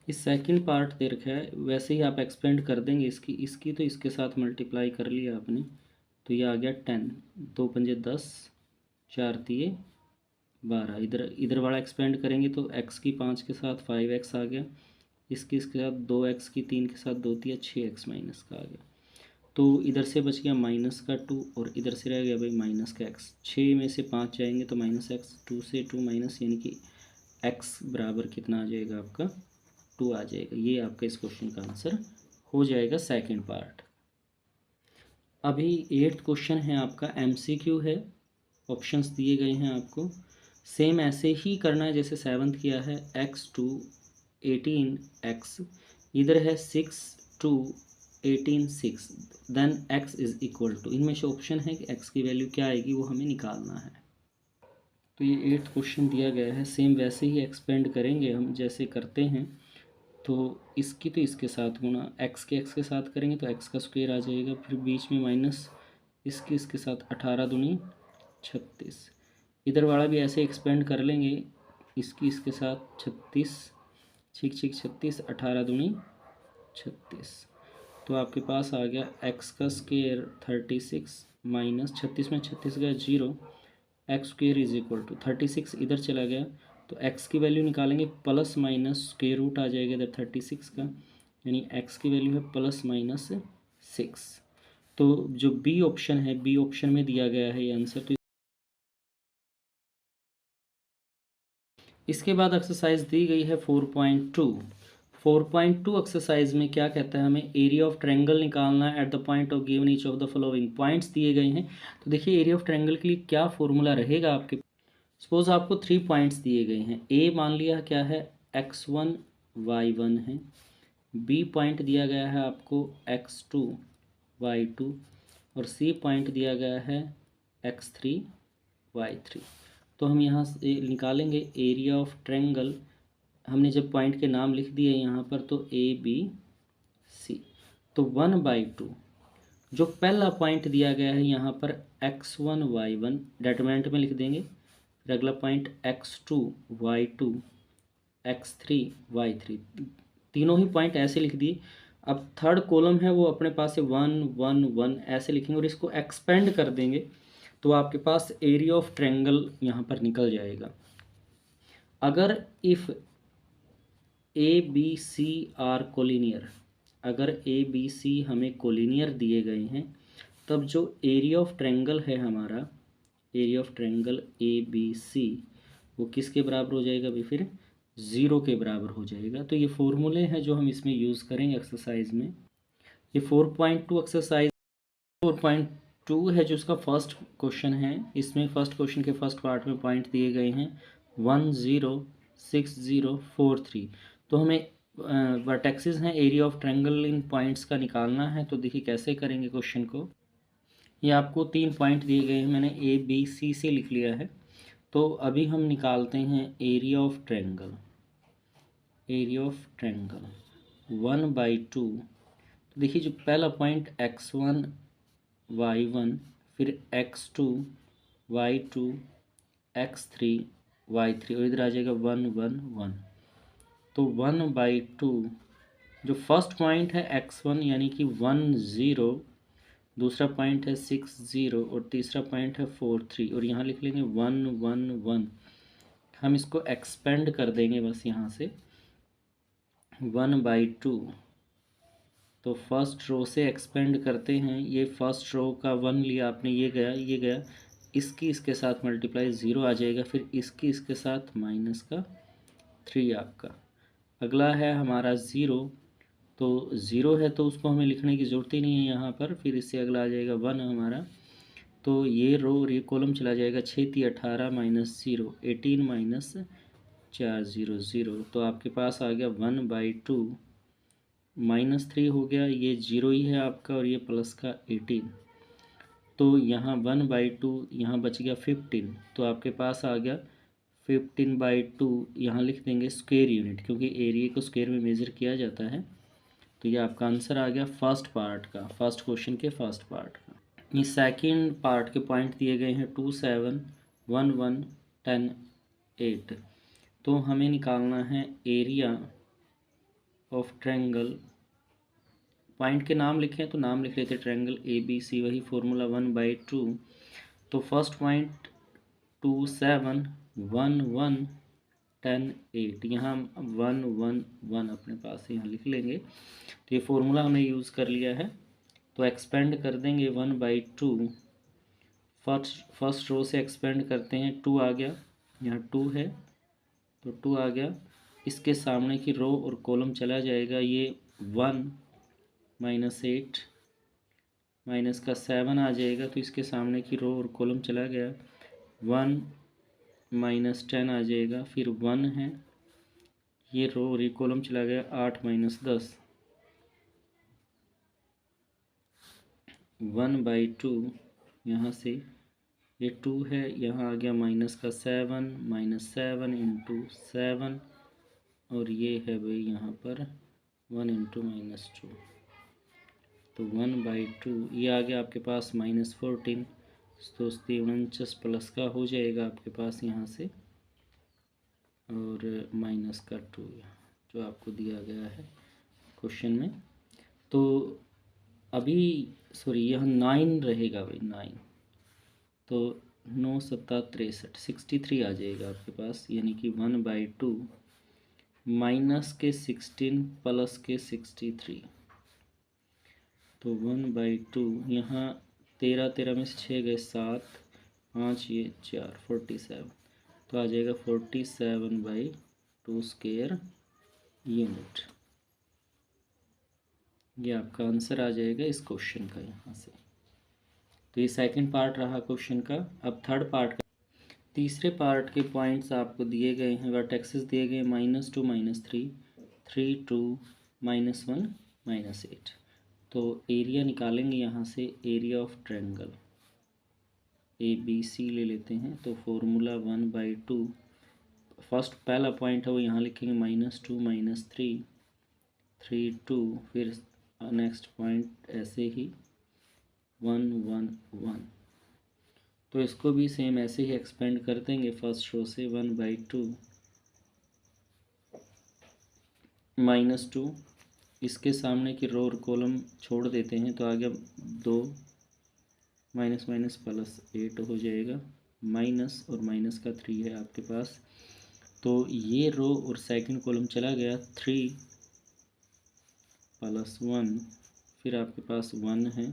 इस सेकंड पार्ट दे रखा है, वैसे ही आप एक्सपेंड कर देंगे इसकी तो इसके साथ मल्टीप्लाई कर लिया आपने, तो ये आ गया 10 2 पंजे 10 4 3 12। इधर इधर वाला एक्सपेंड करेंगे तो x की 5 के साथ 5x आ गया, इसके साथ 2x की 3 के साथ 2 तिया 6x माइनस का आ गया। तो इधर से बच गया माइनस का 2 और इधर से रह गया भाई माइनस का x। 6 में से 5 जाएंगे तो माइनस x, 2 से 2 माइनस, यानी कि x बराबर कितना आ जाएगा आपका 2 आ जाएगा। ये आपका इस क्वेश्चन का आंसर हो जाएगा सेकंड पार्ट। अभी 8th क्वेश्चन है आपका, MCQ है, ऑप्शंस दिए गए हैं आपको। सेम ऐसे ही करना है जैसे 7th किया है। x टू 18x, इधर है 6 two 18 6, then x is equal to, इनमें से ऑप्शन है कि x की वैल्यू क्या आएगी वो हमें निकालना है। तो ये 8th क्वेश्चन दिया गया है, सेम वैसे ही एक्सपेंड करेंगे हम जैसे करते हैं। तो इसकी तो इसके साथ गुणा, x के साथ करेंगे तो x का स्क्वायर आ जाएगा, फिर बीच में माइनस इसके साथ 18 दूनी 36। इधर वाला भी ऐसे एक्सपेंड कर लेंगे, इसके साथ 36, छिक 36, 18 दूनी 36। तो आपके पास आ गया x का स्क्वायर 36 माइनस 36 में 36 गया 0, x square is equal to 36 इधर चला गया तो x की वैल्यू निकालेंगे, प्लस माइनस स्क्वेयर रूट आ जाएगा इधर 36 का, यानी x की वैल्यू है प्लस माइनस 6। तो जो बी ऑप्शन है, बी ऑप्शन में दिया गया है ये आंसर। तो इसके बाद एक्सरसाइज दी गई है 4.2। 4.2 एक्सरसाइज में क्या कहता है, हमें एरिया ऑफ ट्रायंगल निकालना है at the point of given each of the following points दिए गए हैं। तो देखिए एरिया ऑफ ट्रायंगल के लिए क्या फॉर्मूला रहेगा आपके। सपोज आपको 3 पॉइंट्स दिए गए हैं, ए मान लिया क्या है x1 y1 है, बी पॉइंट दिया गया है आपको x2 y2 और सी पॉइंट दिया गया है x3 y3। तो हम यहाँ से निकालेंगे एरिया ऑफ ट्रायंगल। हमने जब पॉइंट के नाम लिख दिए यहाँ पर तो ए बी सी, तो 1/2 जो पहला पॉइंट दिया गया है यहाँ पर x1 y1 डिटरमिनेंट में लिख देंगे, फिर अगला point x2 y2 x3 y3, तीनों ही पॉइंट ऐसे लिख दिए। अब थर्ड कॉलम है वो अपने पास से 1 1 1 ऐसे लिखेंगे और इसको एक्सपेंड कर देंगे तो आपके पास एरिया ऑफ ट्रायंगल यहाँ पर निकल जाएगा। अगर if a b c are collinear, अगर ए बी सी हमें कोलिनियर दिए गए हैं तब जो एरिया ऑफ ट्रायंगल है हमारा, area of triangle a b c, वो किसके बराबर हो जाएगा भाई, फिर 0 के बराबर हो जाएगा। तो ये फॉर्मूले हैं जो हम इसमें यूज़ करेंगे एक्सरसाइज में। ये 4.2 एक्सरसाइज 4.2 है जो उसका फर्स्ट क्वेश्चन है। इसमें फर्स्ट क्वेश्चन के फर्स्ट पार्ट में पॉइंट दिए गए हैं 1 0 6 0 4 3। तो हमें वर्टेक्सेस हैं, area of triangle in points का निकालना है। तो देखिए कैसे करेंगे क्वेश्चन को। ये आपको 3 पॉइंट दिए गए हैं, मैंने ए बी सी से लिख लिया है। तो अभी हम निकालते हैं area of triangle. Area of triangle 1/2। तो देखिए जो पहला पॉइंट x1 y1, फिर x2 y2 x3 y3 और इधर आ जाएगा 1 1 1। तो 1/2 जो फर्स्ट पॉइंट है x1 यानी कि 1 0, दूसरा पॉइंट है 6 0 और तीसरा पॉइंट है 4 3 और यहाँ लिख लेंगे 1 1 1। हम इसको एक्सपेंड कर देंगे बस यहाँ से 1/2। तो फर्स्ट रो से एक्सपेंड करते हैं, ये फर्स्ट रो का 1 लिया आपने, ये गया, इसकी इसके साथ मल्टीप्लाई 0 आ जाएगा, फिर इसकी इसके साथ माइनस का 3 आपका। अगला है हमारा 0, तो 0 है तो उसको हमें लिखने की ज़रूरत ही नहीं है यहाँ पर। फिर इससे अगला आ जाएगा 1 हमारा, तो ये रो और ये कॉलम चला जाएगा 6 3 18 माइनस 0 18 माइनस 4 0 0। तो आपके पास आ गया 1/2 -3 हो गया, ये 0 ही है आपका और ये प्लस का 18। तो यहाँ 1/2 यहाँ बच गया 15। तो आपके पास आ गया 15/2, यहाँ लिख देंगे स्क्वायर यूनिट क्योंकि एरिया को स्क्वायर में मेज़र किया जाता है। तो ये आपका आंसर आ गया फर्स्ट पार्ट का, फर्स्ट क्वेश्चन के फर्स्ट पार्ट का। ये सेकंड पार्ट के पॉइंट दिए गए हैं 2 7 1 1 10 8। तो हमें निकालना है एरिया ऑफ ट्रायंगल। पॉइंट के नाम लिखें तो नाम लिख लेते ट्रायंगल ए बी सी, वही फॉर्मूला 1/2। तो फर्स्ट पॉइंट 2 7 1 1 10 8, यहाँ हम 1 1 1 अपने पास यहाँ लिख लेंगे। तो ये फॉर्मूला हमने यूज़ कर लिया है। तो एक्सपेंड कर देंगे 1/2, फर्स्ट रो से एक्सपेंड करते हैं, 2 आ गया, यहाँ 2 है तो 2 आ गया। इसके सामने की रो और कॉलम चला जाएगा, ये 1 -8 माइनस का 7 आ जाएगा, तो इसके सामने की रो और कॉलम चला गया, 1 -10 आ जाएगा, फिर 1 है, ये रो और ये कॉलम चला गया, 8 -10, 1/2, यहाँ से ये 2 है, यहाँ आ गया माइनस का 7 -7 इंटू 7, और ये है भाई यहाँ पर 1 इंटू -2, तो 1/2, ये आ गया आपके पास -14, तो 49 प्लस का हो जाएगा आपके पास यहाँ से, और माइनस का 2 जो आपको दिया गया है क्वेश्चन में। तो अभी सॉरी यह 9 रहेगा भाई, 9, तो 9 7 63, 63 आ जाएगा आपके पास, यानी कि 1/2 माइनस के 16 प्लस के 63, तो 1/2, यहाँ 13 में से 6 गए 7, 5 ये 4, 47, तो आ जाएगा 47/2 स्क्वायर यूनिट। ये आपका आंसर आ जाएगा इस क्वेश्चन का यहाँ से। तो ये सेकंड पार्ट रहा क्वेश्चन का। अब थर्ड पार्ट का, तीसरे पार्ट के पॉइंट्स आपको दिए गए हैं, वर्टेक्सेस दिए गए -2 -3, 3 2 -1 -8। तो एरिया निकालेंगे यहाँ से, एरिया ऑफ ट्रायंगल ABC ले लेते हैं। तो फॉर्मूला 1/2, फर्स्ट पहला पॉइंट है वो यहाँ लिखेंगे, -2 -3 3 2, फिर नेक्स्ट पॉइंट ऐसे ही 1 1 1। तो इसको भी सेम ऐसे ही एक्सपेंड कर देंगे फर्स्ट रो से, 1/2 -2, इसके सामने की रो और कॉलम छोड़ देते हैं, तो आ गया 2 माइनस माइनस प्लस 8 हो जाएगा, माइनस और माइनस का 3 है आपके पास, तो ये रो और सेकंड कॉलम चला गया, 3 + 1, फिर आपके पास 1 है,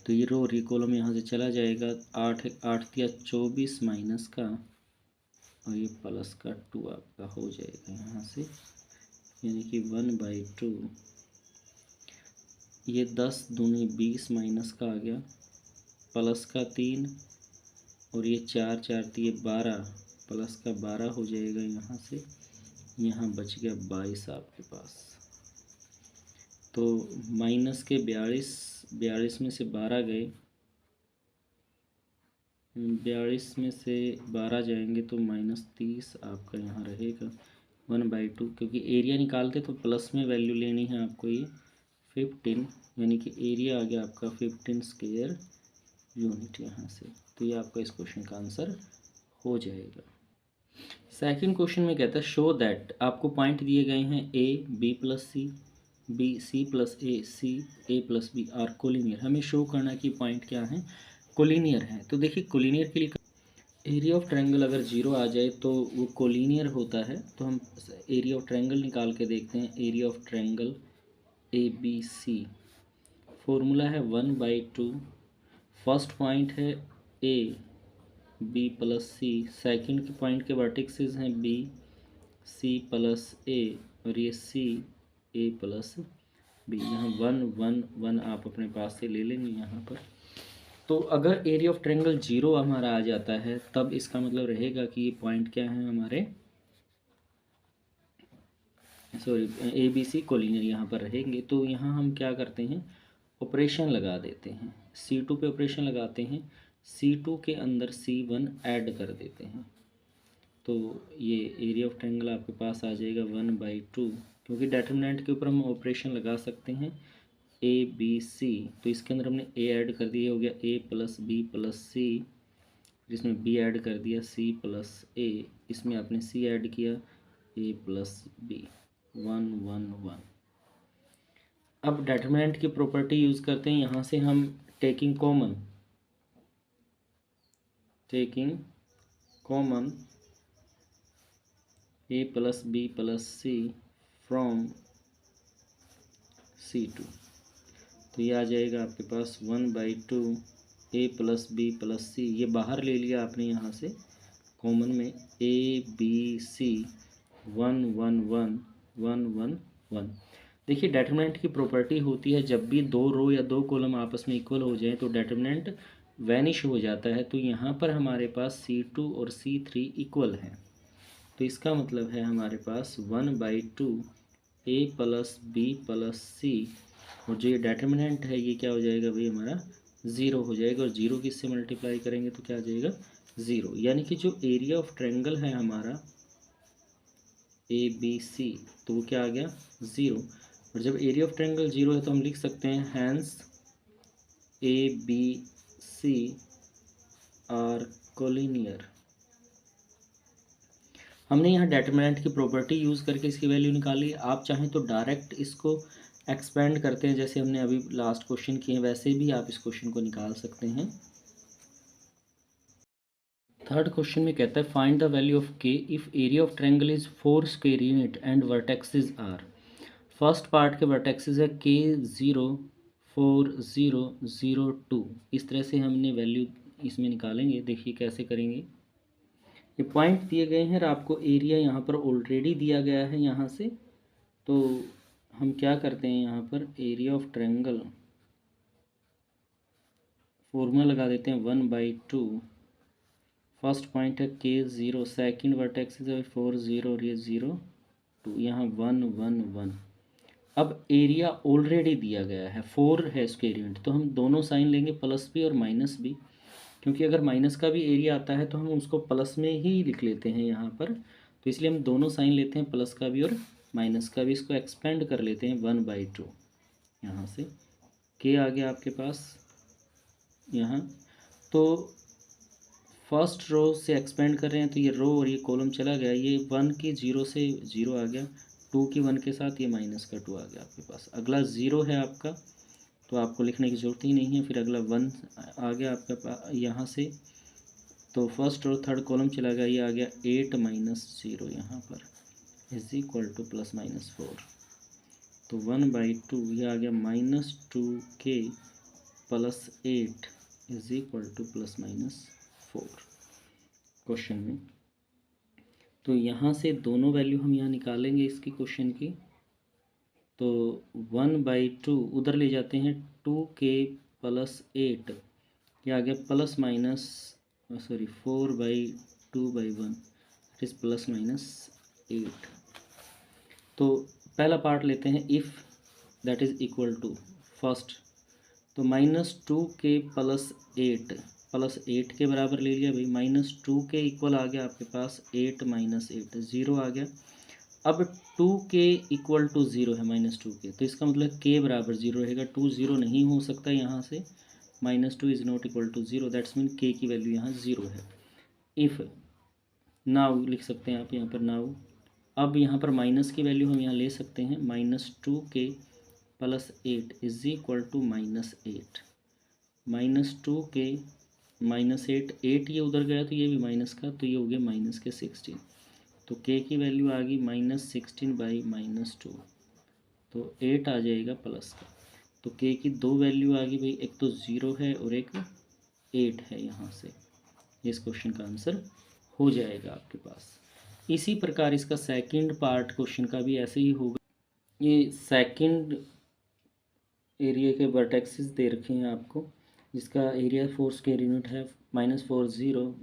तो ये रो और ये कॉलम यहाँ से चला जाएगा, 8 8 या 24 माइनस का, और ये प्लस का 2 आपका हो जाएगा यहाँ से, यानी कि 1/2, ये 10 दूनी 20 माइनस का आ गया, प्लस का 3, और ये 4 4 ये 12, प्लस का 12 हो जाएगा यहाँ से, यहाँ बच गया 22 आपके पास। तो माइनस के 42 में से 12 गए, 42 में से 12 जाएंगे तो -30 आपका यहाँ रहेगा 1/2, क्योंकि एरिया निकालते तो प्लस में वैल्यू लेनी है आपको, ये 15, यानी कि एरिया आ गया आपका 15 स्क्वायर यूनिट यहाँ से। तो ये आपका इस क्वेश्चन का आंसर हो जाएगा। सेकंड क्वेश्चन में कहता है शो दैट, आपको पॉइंट दिए गए हैं A B + C, B C + A, C A + B are collinear. हमें शो करना कि पॉइंट क्या है, कोलिनियर है। तो देखिए कोलिनियर के लिए एरिया ऑफ ट्रायंगल अगर 0 आ जाए तो वो कोलिनियर होता है। तो हम एरिया ऑफ ट्रायंगल निकाल के देखते हैं। Area of triangle ABC, formula है 1/2, फर्स्ट पॉइंट है A B + C, सेकंड के पॉइंट के वर्टिक्सेस हैं B C + A, और ये C A + B। यहाँ 1 1 1 आप अपने पास से ले लेंगे यहाँ पर। तो अगर एरिया ऑफ ट्रायंगल 0 हमारा आ जाता है, तब इसका मतलब रहेगा कि ये पॉइंट क्या है हमारे, सॉरी ABC कोलिनियर यहाँ पर रहेंगे। तो यहाँ हम क्या करते हैं, ऑपरेशन लगा देते हैं, C2 पे ऑपरेशन लगाते हैं, C2 के अंदर C1 ऐड कर देते हैं। तो ये एरिया ऑफ ट्रायंगल आपके पास आ जाएगा 1/2, क्योंकि डिटरमिनेंट के ऊपर हम ऑपरेशन लगा सकते हैं ABC। तो इसके अंदर हमने A ऐड कर दिया, हो गया A + B + C, जिसमें B ऐड कर दिया C + A, इसमें आपने C ऐड किया A + B, 1 1 1। अब डिटरमिनेंट की प्रॉपर्टी यूज़ करते हैं, यहाँ से हम taking common a plus b plus c from C2, तो ये आ जाएगा आपके पास 1/2 a plus b plus c, ये बाहर ले लिया आपने यहाँ से कॉमन में, ए बी सी 1 1 1 1 1 1। देखिए डिटरमिनेंट की प्रॉपर्टी होती है जब भी दो रो या दो कॉलम आपस में इक्वल हो जाए तो डिटरमिनेंट वैनिश हो जाता है। तो यहाँ पर हमारे पास C2 और C3 इक्वल हैं, तो इसका मतलब है हमारे पास 1/2 ए प्लस बी प्लस सी, और जो ये डिटरमिनेंट है ये क्या हो जाएगा भाई हमारा 0 हो जाएगा, और 0 किससे मल्टीप्लाई करेंगे तो क्या आ जाएगा 0। यानी कि जो एरिया ऑफ ट्रायंगल है हमारा ए बी सी, तो वो क्या आ गया 0। और जब एरिया ऑफ ट्रायंगल 0 है तो हम लिख सकते हैं hence a b c are collinear. हमने यहाँ डिटरमिनेंट की प्रॉपर्टी यूज़ करके इसकी वैल्यू निकाली। आप चाहें तो डायरेक्ट इसको एक्सपेंड करते हैं, जैसे हमने अभी लास्ट क्वेश्चन किए हैं वैसे भी आप इस क्वेश्चन को निकाल सकते हैं। थर्ड क्वेश्चन में कहता है find the value of k if area of triangle is 4 square unit and vertexes are. First part के वर्टेक्सेस है के 0 4 0 0 2। इस तरह से हमने वैल्यू इसमें निकालेंगे। देखिए कैसे करेंगे, ये पॉइंट दिए गए हैं और आपको एरिया यहाँ पर ऑलरेडी दिया गया है यहाँ से। तो हम क्या करते हैं यहाँ पर एरिया ऑफ ट्रायंगल फॉर्मूला लगा देते हैं 1/2। फर्स्ट पॉइंट है के 0, सेकंड वर्टेक्स है 4 0 और ये 0 2, यहाँ 1 1 1। अब एरिया ऑलरेडी दिया गया है 4 है स्क्वायर यूनिट, तो हम दोनों साइन लेंगे प्लस भी और माइनस भी, क्योंकि अगर माइनस का भी एरिया आता है तो हम उसको प्लस में ही लिख लेते हैं यहाँ पर। तो इसलिए हम दोनों साइन लेते हैं प्लस का भी और माइनस का भी, इसको एक्सपेंड कर लेते हैं 1/2। यहाँ से के आ गया आपके पास यहाँ, तो फर्स्ट रो से एक्सपेंड कर रहे हैं तो ये रो और ये कॉलम चला गया, ये 1 की 0 से 0 आ गया, 2 की 1 के साथ ये माइनस का 2 आ गया आपके पास। अगला 0 है आपका, तो आपको लिखने की ज़रूरत ही नहीं है। फिर अगला 1 आ गया आपके पास यहाँ से, तो फर्स्ट और थर्ड कॉलम चला गया, ये आ गया 8 - 0 यहाँ पर इज इक्वल टू +-4। तो 1/2 ये आ गया -2k + 8 is equal to +-4 question में। तो यहाँ से दोनों वैल्यू हम यहाँ निकालेंगे इसकी क्वेश्चन की। तो 1/2 उधर ले जाते हैं 2k + 8, ये आ गया +-4/2/1 इट इज़ +-8। तो पहला पार्ट लेते हैं if that is equal to first, तो -2k + 8 +8 के बराबर ले लिया भाई, -2k इक्वल आ गया आपके पास 8 - 8 0 आ गया। अब 2k इक्वल टू 0 है -2k, तो इसका मतलब k बराबर 0 रहेगा, 2 0 नहीं हो सकता यहाँ से, -2 is not equal to 0, that's mean k की वैल्यू यहाँ 0 है। इफ़ नाउ लिख सकते हैं आप यहाँ पर नाउ, अब यहाँ पर माइनस की वैल्यू हम यहाँ ले सकते हैं, -2k + 8 is equal to -8, -2k -8 8 ये उधर गया तो ये भी माइनस का, तो ये हो गया -16। तो k की वैल्यू आ गई -16/-2, तो 8 आ जाएगा प्लस का। तो k की दो वैल्यू आ गई भाई, एक तो 0 है और एक 8 है। यहाँ से इस क्वेश्चन का आंसर हो जाएगा आपके पास। इसी प्रकार इसका सेकंड पार्ट क्वेश्चन का भी ऐसे ही होगा। ये सेकंड एरिया के वर्टेक्सेस दे रखे हैं आपको, जिसका एरिया 4 स्क्वायर यूनिट है, -4 0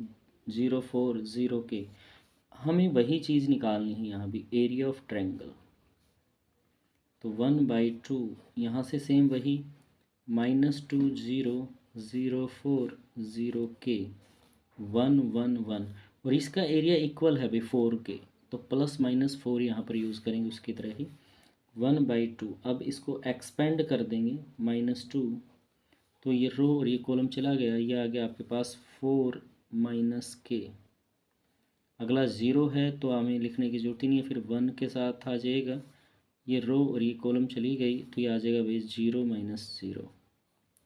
0 4 0 k। हमें वही चीज़ निकालनी है यहाँ भी, एरिया ऑफ ट्रायंगल। तो 1/2 यहाँ से सेम वही -2 0 0 4 0 k 1 1 1, और इसका एरिया इक्वल है भाई 4 के, तो +-4 यहाँ पर यूज़ करेंगे उसकी तरह ही 1/2। अब इसको एक्सपेंड कर देंगे -2, तो ये रो और ये कॉलम चला गया, ये आ गया आपके पास 4 - k। अगला 0 है तो हमें लिखने की ज़रूरत ही नहीं है, फिर 1 के साथ आ जाएगा, ये रो और ये कॉलम चली गई तो ये आ जाएगा भाई 0 - 0,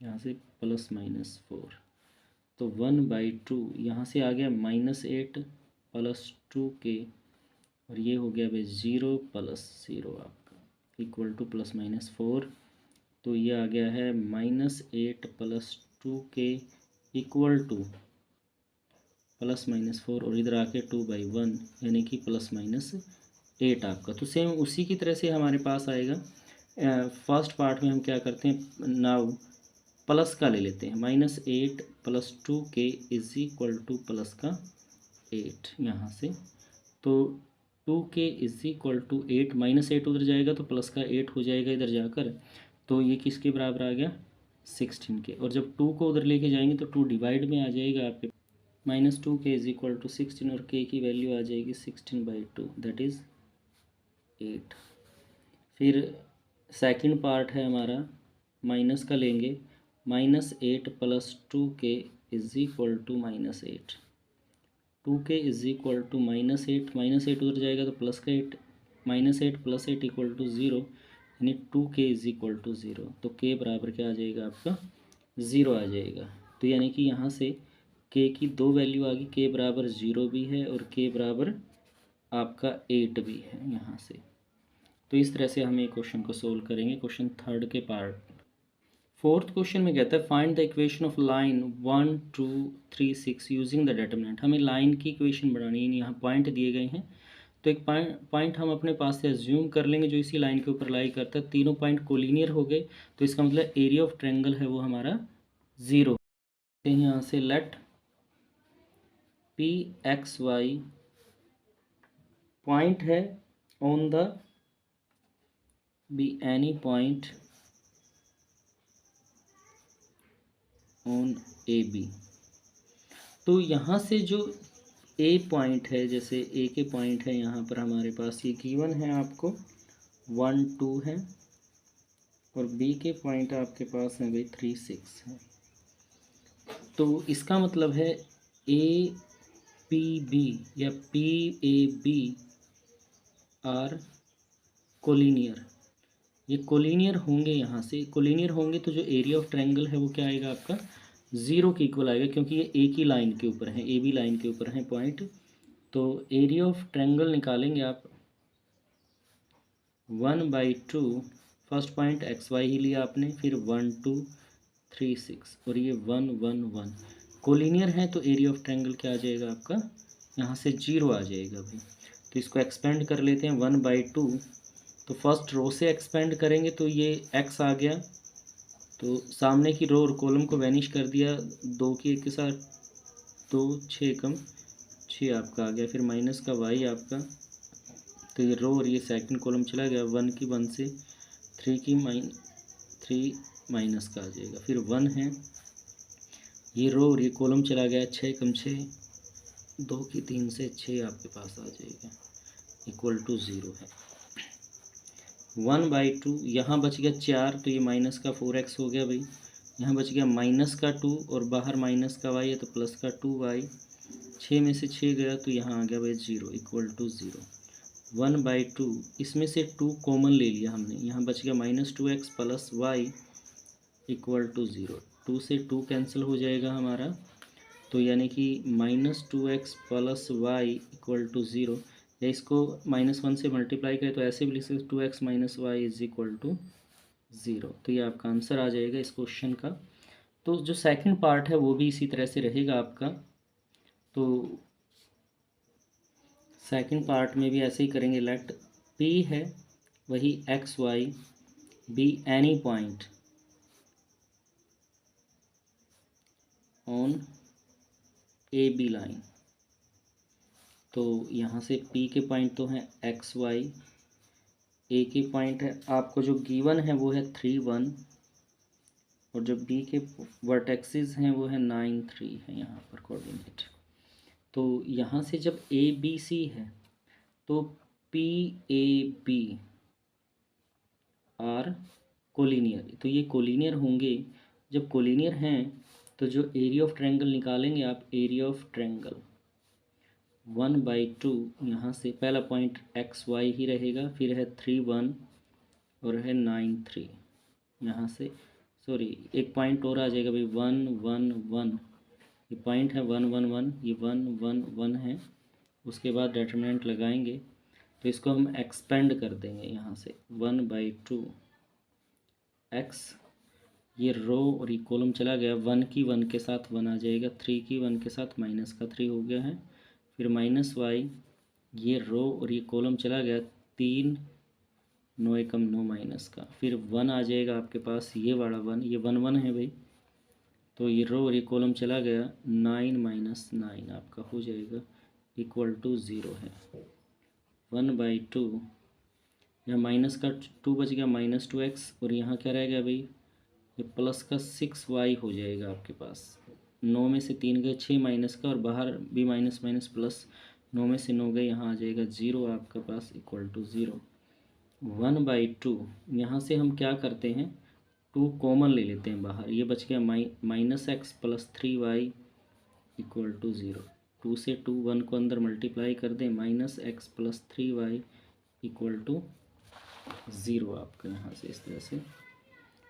यहाँ से +-4। तो 1/2 यहाँ से आ गया -8 + 2k, और ये हो गया भाई 0 + 0 आपका इक्वल टू ±4। तो ये आ गया है -8 + 2k इक्वल टू ±4, और इधर आके 2/1 यानी कि ±8 आपका। तो सेम उसी की तरह से हमारे पास आएगा। फर्स्ट पार्ट में हम क्या करते हैं, नाउ प्लस का ले लेते हैं, -8 + 2k इक्वल टू प्लस का 8 यहाँ से। तो 2k इक्वल टू 8, -8 उधर जाएगा तो प्लस का 8 हो जाएगा इधर जाकर, तो ये किसके बराबर आ गया 16 के। और जब 2 को उधर लेके जाएंगे तो 2 डिवाइड में आ जाएगा आपके, -2k इक्वल टू 16, और k की वैल्यू आ जाएगी 16/2 दैट इज़ 8। फिर सेकंड पार्ट है हमारा, माइनस का लेंगे, -8 + 2k equal to -8, 2k equal to -8, -8 उधर जाएगा तो प्लस का 8, -8 + 8 इक्वल टू 0, यानी 2k इक्वल टू 0। तो k बराबर क्या आ जाएगा आपका 0 आ जाएगा। तो यानी कि यहाँ से k की दो वैल्यू आ गई, k बराबर 0 भी है और k बराबर आपका 8 भी है यहाँ से। तो इस तरह से हम ये क्वेश्चन को सोल्व करेंगे, क्वेश्चन थर्ड के पार्ट। फोर्थ क्वेश्चन में कहता है find the equation of line 1 2 3 6 using the determinant. हमें लाइन की इक्वेशन बनानी है, यहाँ पॉइंट दिए गए हैं, तो एक पॉइंट हम अपने पास से एज्यूम कर लेंगे जो इसी लाइन के ऊपर लाई करता है। तीनों पॉइंट कोलिनियर हो गए, तो इसका मतलब एरिया ऑफ ट्रायंगल है वो हमारा 0। यहाँ से लेट PXY पॉइंट है on the be any point on AB। तो यहाँ से जो A पॉइंट है, जैसे A के पॉइंट है यहाँ पर हमारे पास ये गिवन है आपको 1 2 है, और B के पॉइंट आपके पास है भाई 3 6 है। तो इसका मतलब है APB या PAB आर कोलिनियर, ये कोलिनियर होंगे। यहाँ से कोलिनियर होंगे तो जो एरिया ऑफ ट्रायंगल है वो क्या आएगा आपका 0 के इक्वल आएगा, क्योंकि ये एक ही लाइन के ऊपर है, AB लाइन के ऊपर है पॉइंट। तो एरिया ऑफ ट्रायंगल निकालेंगे आप 1/2, फर्स्ट पॉइंट XY ही लिया आपने, फिर 1 2 3 6 और ये 1 1 1 कोलिनियर है, तो एरिया ऑफ ट्रायंगल क्या आ जाएगा आपका यहाँ से 0 आ जाएगा भाई। तो इसको एक्सपेंड कर लेते हैं 1/2, तो फर्स्ट रो से एक्सपेंड करेंगे तो ये x आ गया, तो सामने की रो और कॉलम को वैनिश कर दिया, 2 की एक के साथ 2 6 कम 6 आपका आ गया, फिर माइनस का y आपका, तो ये रो और ये सेकंड कॉलम चला गया, 1 की 1 से 3 माइनस का आ जाएगा, फिर 1 है, ये रो और ये कॉलम चला गया, 6 कम 6 2 की 3 से 6 आपके पास आ जाएगा इक्वल टू 0 है। 1/2 यहाँ बच गया 4, तो ये माइनस का 4x हो गया भाई, यहाँ बच गया माइनस का 2 और बाहर माइनस का y है तो प्लस का 2y, 6 में से 6 गया तो यहाँ आ गया भाई 0 इक्वल टू 0। 1/2 इसमें से 2 कॉमन ले लिया हमने, यहाँ बच गया -2x + y इक्वल टू 0। 2 से 2 कैंसिल हो जाएगा हमारा, तो यानी कि -2x + y इक्वल टू 0, या इसको -1 से मल्टीप्लाई करें तो ऐसे भी लिख सकते 2x - y इक्वल टू 0। तो ये आपका आंसर आ जाएगा इस क्वेश्चन का। तो जो सेकंड पार्ट है वो भी इसी तरह से रहेगा आपका, तो सेकंड पार्ट में भी ऐसे ही करेंगे। लेट P है वही XY be any point on AB line. तो यहाँ से P के पॉइंट तो हैं XY, A के पॉइंट है आपको जो गिवन है वो है 3 1, और जो B के वर्टेक्सेस हैं वो है 9 3 है यहाँ पर कोऑर्डिनेट। तो यहाँ से जब ABC है तो PAB आर कोलिनियर, तो ये कोलिनियर होंगे। जब कोलिनियर हैं तो जो एरिया ऑफ ट्रायंगल निकालेंगे आप, एरिया ऑफ ट्रायंगल 1/2, यहाँ से पहला पॉइंट XY ही रहेगा, फिर है 3 1 और है 9 3, यहाँ से सॉरी एक पॉइंट और आ जाएगा भाई 1 1 1, ये पॉइंट है 1 1 1, ये 1 1 1 है। उसके बाद डिटरमिनेंट लगाएंगे तो इसको हम एक्सपेंड कर देंगे यहाँ से 1/2 x। ये रो और ये कॉलम चला गया, 1 की 1 के साथ 1 आ जाएगा, 3 की 1 के साथ माइनस का 3 हो गया है। फिर माइनस y, ये रो और ये कॉलम चला गया, 3 9 एकम 9 माइनस का, फिर 1 आ जाएगा आपके पास, ये वाला 1, ये 1 1 है भाई, तो ये रो और ये कॉलम चला गया, 9 माइनस 9 आपका हो जाएगा इक्वल टू 0 है। 1/2, यहाँ माइनस का 2 बच गया, -2x, और यहाँ क्या रह गया भाई, ये प्लस का 6y हो जाएगा आपके पास। 9 में से 3 गए, 6 माइनस का, और बाहर भी माइनस माइनस प्लस, 9 में से 9 गए, यहाँ आ जाएगा 0 आपके पास इक्वल टू 0। 1/2, यहाँ से हम क्या करते हैं, 2 कॉमन ले लेते हैं बाहर, ये बच गया -x + 3y इक्वल टू 0। 2 से 2 1 को अंदर मल्टीप्लाई कर दें, -x + 3y इक्वल टू 0 आपका। यहाँ से इस तरह से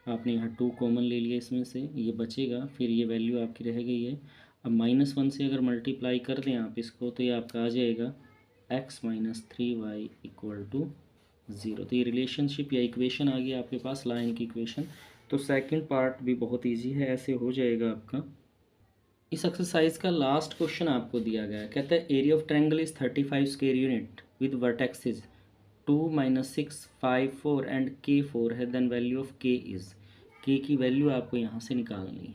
आपने यहाँ 2 कॉमन ले लिया, इसमें से ये बचेगा, फिर ये वैल्यू आपकी रह गई है। अब -1 से अगर मल्टीप्लाई कर दें आप इसको, तो ये आपका आ जाएगा x - 3y इक्वल टू 0। तो ये रिलेशनशिप या इक्वेशन आ गई आपके पास, लाइन की इक्वेशन। तो सेकंड पार्ट भी बहुत इजी है, ऐसे हो जाएगा आपका। इस एक्सरसाइज का लास्ट क्वेश्चन आपको दिया गया है, कहता है area of triangle is 35 square unit with vertexes 2 - 6 5 4 and k4 है, then value of k is, k की वैल्यू आपको यहाँ से निकालनी है।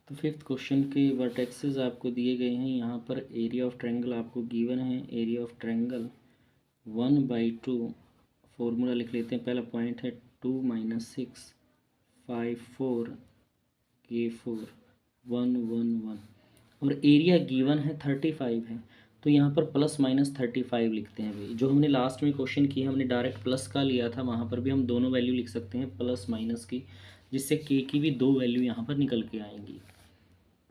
तो फिफ्थ क्वेश्चन के वर्टेक्सेस आपको दिए गए हैं, यहाँ पर एरिया ऑफ ट्रायंगल आपको गिवन है, एरिया ऑफ ट्रायंगल 1/2, फॉर्मूला लिख लेते हैं, पहला पॉइंट है 2 - 6 5 4 k4 1 1 1, और एरिया गिवन है 35 है, तो यहाँ पर ±35 लिखते हैं भाई। जो हमने लास्ट में क्वेश्चन किया, हमने डायरेक्ट प्लस का लिया था, वहाँ पर भी हम दोनों वैल्यू लिख सकते हैं प्लस माइनस की, जिससे के की भी 2 वैल्यू यहाँ पर निकल के आएंगी।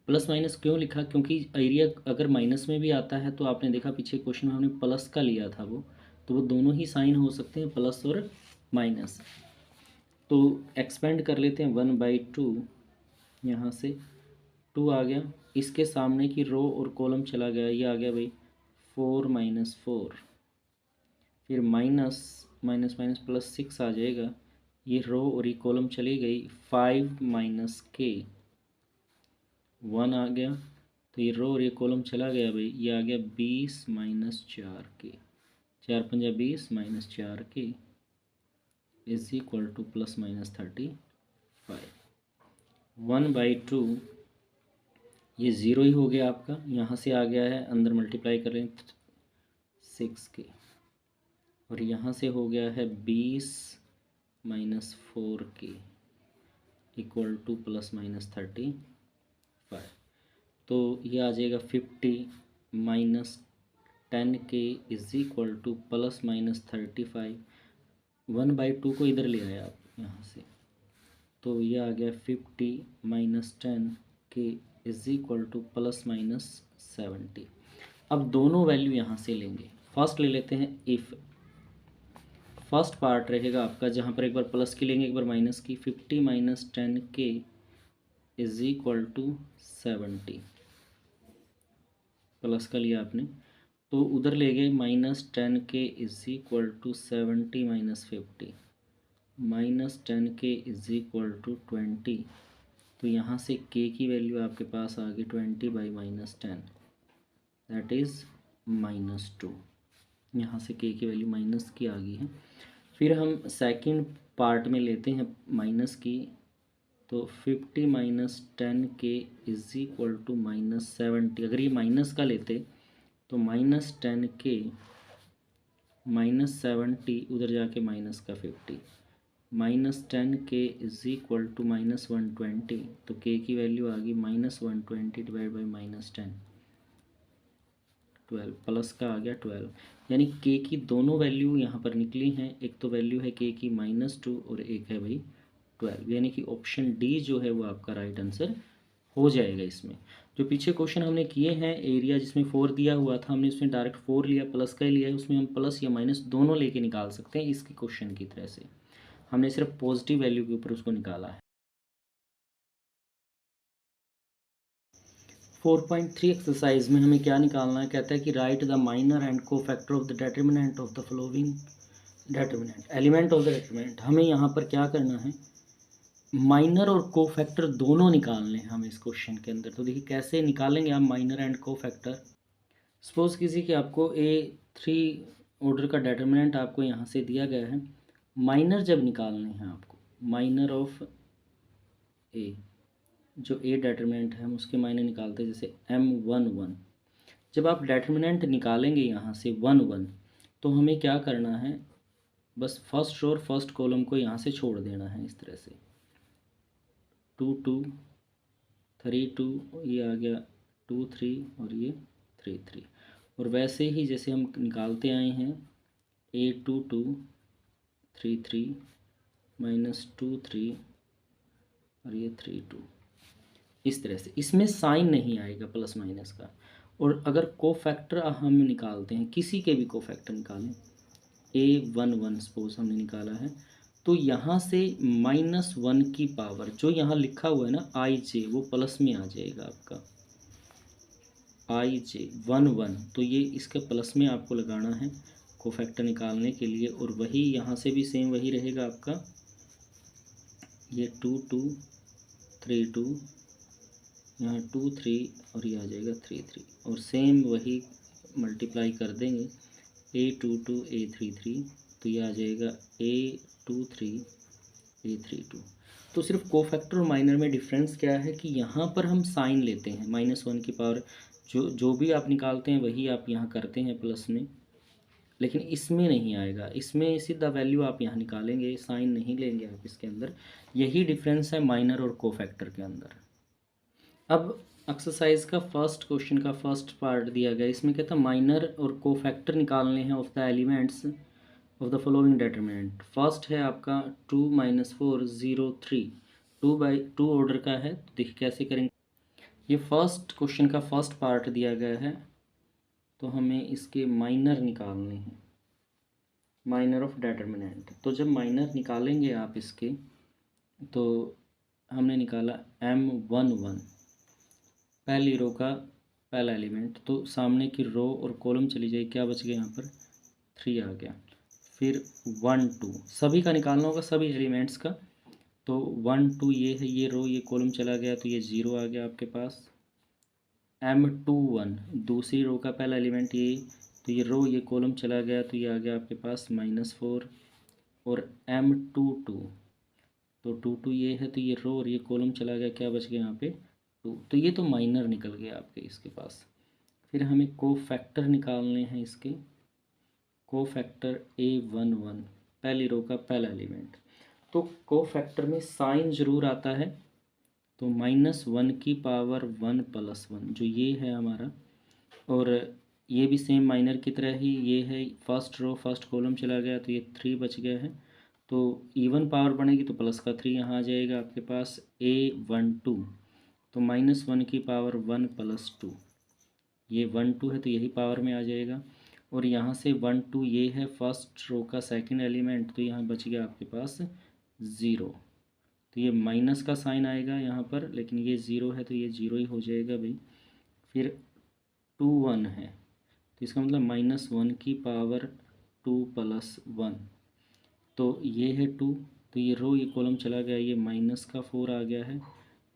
प्लस माइनस क्यों लिखा, क्योंकि एरिया अगर माइनस में भी आता है तो आपने देखा पीछे क्वेश्चन में हमने प्लस का लिया था वो, तो वो दोनों ही साइन हो सकते हैं, प्लस और माइनस। तो एक्सपेंड कर लेते हैं 1/2, यहाँ से 2 आ गया, इसके सामने की रो और कॉलम चला गया, ये आ गया भाई 4 - 4, फिर माइनस माइनस माइनस प्लस 6 आ जाएगा, ये रो और ये कॉलम चली गई, 5 - k 1 आ गया, तो ये रो और ये कॉलम चला गया भाई, ये आ गया 20 - 4k, 4 × 5 = 20 - 4k is equal to ±35। 1/2, ये 0 ही हो गया आपका, यहाँ से आ गया है, अंदर मल्टीप्लाई करें 6k, और यहाँ से हो गया है 20 - 4k इक्वल टू ±35। तो ये आ जाएगा 50 - 10k इज इक्वल टू ±35। 1/2 को इधर ले आया आप यहाँ से, तो ये आ गया 50 - 10k इज इक्वल टू ±70। अब दोनों वैल्यू यहाँ से लेंगे, फर्स्ट ले लेते हैं इफ़, फर्स्ट पार्ट रहेगा आपका जहाँ पर एक बार प्लस की लेंगे एक बार माइनस की, 50 - 10k is equal to 70, plus का लिया आपने, तो उधर ले गए -10k is equal to 70 - 50, -10k is equal to 20, तो यहाँ से k की वैल्यू आपके पास आ गई 20/-10, दैट इज़ -2। यहाँ से k की वैल्यू माइनस की आ गई है। फिर हम सेकंड पार्ट में लेते हैं माइनस की, तो 50 - 10k इज इक्वल टू -70। अगर ये माइनस का लेते तो -10k -70 उधर जाके माइनस का 50, -10k इज इक्वल टू -120, तो k की वैल्यू आ गई -120 डिवाइड बाई -10, 12, प्लस का आ गया 12, यानी k की दोनों वैल्यू यहाँ पर निकली हैं, एक तो वैल्यू है k की -2 और एक है भाई 12, यानी कि ऑप्शन डी जो है वो आपका राइट आंसर हो जाएगा। इसमें जो पीछे क्वेश्चन हमने किए हैं एरिया जिसमें 4 दिया हुआ था, हमने उसमें डायरेक्ट 4 लिया, प्लस का ही लिया है, उसमें हम प्लस या माइनस दोनों लेके निकाल सकते हैं, इसके क्वेश्चन की तरह से हमने सिर्फ पॉजिटिव वैल्यू के ऊपर उसको निकाला है। 4.3 एक्सरसाइज में हमें क्या निकालना है, कहता है कि right the minor and cofactor of the determinant of the following determinant, element of the determinant. हमें यहाँ पर क्या करना है, माइनर और कोफैक्टर दोनों निकालने हैं हमें इस क्वेश्चन के अंदर। तो देखिए कैसे निकालेंगे आप माइनर एंड कोफैक्टर। सपोज किसी कि आपको A3 ऑर्डर का डिटरमिनेंट आपको यहाँ से दिया गया है, माइनर जब निकालने हैं आपको, माइनर ऑफ ए, जो ए डिटरमिनेंट है हम उसके माइनर निकालते हैं, जैसे M11। जब आप डिटरमिनेंट निकालेंगे यहाँ से 1 1, तो हमें क्या करना है, बस फर्स्ट रो और फर्स्ट कॉलम को यहाँ से छोड़ देना है इस तरह से, 2 2 3 2, ये आ गया 2 3 और ये 3 3। और वैसे ही जैसे हम निकालते आए हैं A2 2 3 3 -2 3 और ये 3 2, इस तरह से। इसमें साइन नहीं आएगा प्लस माइनस का। और अगर कोफैक्टर हम निकालते हैं, किसी के भी कोफैक्टर निकालें, A11 सपोज हमने निकाला है, तो यहाँ से -1 की पावर जो यहाँ लिखा हुआ है ना IJ, वो प्लस में आ जाएगा आपका IJ 1 1, तो ये इसके प्लस में आपको लगाना है कोफैक्टर निकालने के लिए। और वही यहाँ से भी सेम वही रहेगा आपका, ये 2 2 3 2, यहाँ 2 3 और ये आ जाएगा 3 3, और सेम वही मल्टीप्लाई कर देंगे A2 2 A3 3, तो ये आ जाएगा A2 3 A3 2। तो सिर्फ कोफैक्टर और माइनर में डिफरेंस क्या है कि यहाँ पर हम साइन लेते हैं, -1 की पावर जो भी आप निकालते हैं वही आप यहाँ करते हैं प्लस में, लेकिन इसमें नहीं आएगा। इसमें सीधा वैल्यू आप यहाँ निकालेंगे, साइन नहीं लेंगे आप इसके अंदर। यही डिफरेंस है माइनर और कोफैक्टर के अंदर। अब एक्सरसाइज का फर्स्ट क्वेश्चन का फर्स्ट पार्ट दिया गया, इसमें कहता है माइनर और कोफैक्टर निकालने हैं of the elements of the following determinant. First है आपका 2 -4 0 3, 2/2 ऑर्डर का है। तो देखिए कैसे करेंगे, ये फर्स्ट क्वेश्चन का फर्स्ट पार्ट दिया गया है, तो हमें इसके माइनर निकालने हैं, माइनर ऑफ डिटरमिनेंट। तो जब माइनर निकालेंगे आप इसके, तो हमने निकाला M11, पहली रो का पहला एलिमेंट, तो सामने की रो और कॉलम चली जाए, क्या बच गया यहाँ पर 3 आ गया। फिर 1 2 सभी का निकालना होगा, सभी एलिमेंट्स का। तो 1 2 ये है, ये रो ये कॉलम चला गया, तो ये 0 आ गया आपके पास। M21 दूसरी रो का पहला एलिमेंट ये, तो ये रो ये कॉलम चला गया, तो ये आ गया आपके पास -4। और M22, तो 2 2 ये है, तो ये रो और ये कॉलम चला गया, क्या बच गया यहाँ पे 2। तो ये तो माइनर निकल गया आपके इसके पास। फिर हमें कोफैक्टर निकालने हैं इसके, कोफैक्टर A11 पहली रो का पहला एलिमेंट। तो कोफैक्टर में साइन ज़रूर आता है, तो -1 की पावर 1 + 1 जो ये है हमारा। और ये भी सेम माइनर की तरह ही ये है, फर्स्ट रो फर्स्ट कॉलम चला गया, तो ये 3 बच गया है। तो इवन पावर बनेगी तो प्लस का 3 यहाँ आ जाएगा आपके पास A12, तो -1 की पावर 1 + 2, ये 1 2 है तो यही पावर में आ जाएगा। और यहाँ से 1 2 ये है फर्स्ट रो का सेकंड एलिमेंट, तो यहाँ बच गया आपके पास 0। तो ये माइनस का साइन आएगा यहाँ पर, लेकिन ये 0 है तो ये 0 ही हो जाएगा भाई। फिर 2 1 है, तो इसका मतलब -1 की पावर 2 + 1, तो ये है 2, तो ये रो ये कॉलम चला गया, ये -4 आ गया है।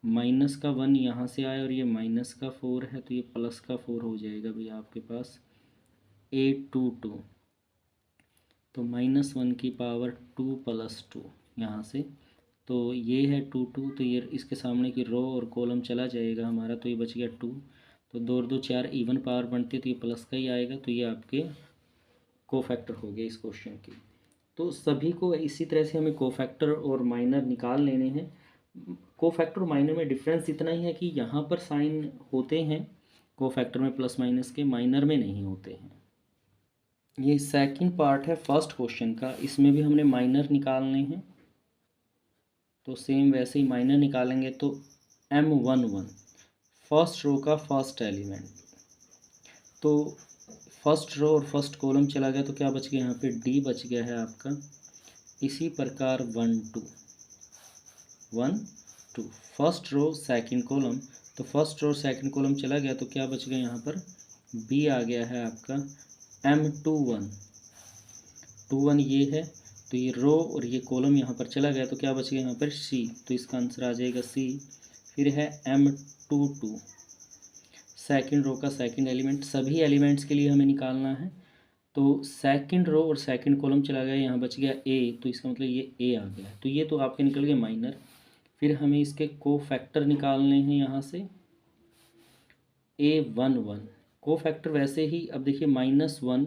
-1 यहाँ से आया और ये -4 है, तो ये +4 हो जाएगा भैया आपके पास A22। तो -1 की पावर 2 + 2 यहाँ से, तो ये है 2 2, तो ये इसके सामने की रो और कॉलम चला जाएगा हमारा, तो ये बच गया 2। तो 2 2 4 इवन पावर बनती है, तो ये प्लस का ही आएगा, तो ये आपके कोफैक्टर हो गए इस क्वेश्चन की। तो सभी को इसी तरह से हमें कोफैक्टर और माइनर निकाल लेने हैं। कोफैक्टर और माइनर में डिफरेंस इतना ही है कि यहाँ पर साइन होते हैं कोफैक्टर में प्लस माइनस के, माइनर में नहीं होते हैं। ये सेकंड पार्ट है फर्स्ट क्वेश्चन का, इसमें भी हमने माइनर निकालने हैं। तो सेम वैसे ही माइनर निकालेंगे, तो M11 फर्स्ट रो का फर्स्ट एलिमेंट, तो फर्स्ट रो और फर्स्ट कॉलम चला गया, तो क्या बच गया यहाँ पे D बच गया है आपका। इसी प्रकार 1 2 1 2 फर्स्ट रो सेकंड कॉलम, तो फर्स्ट और सेकंड कॉलम चला गया तो क्या बच गया यहाँ पर, बी आ गया है आपका M21 21 ये है, तो ये रो और ये कॉलम यहाँ पर चला गया तो क्या बच गया यहाँ पर सी, तो इसका आंसर आ जाएगा सी। फिर है M22 सेकंड रो का सेकंड एलिमेंट, सभी एलिमेंट्स के लिए हमें निकालना है। तो सेकंड रो और सेकंड कॉलम चला गया, यहाँ बच गया ए, तो इसका मतलब ये ए आ गया, तो ये तो आपके निकल गए माइनर। फिर हमें इसके कोफैक्टर निकालने हैं यहाँ से A11 कोफैक्टर वैसे ही, अब देखिए -1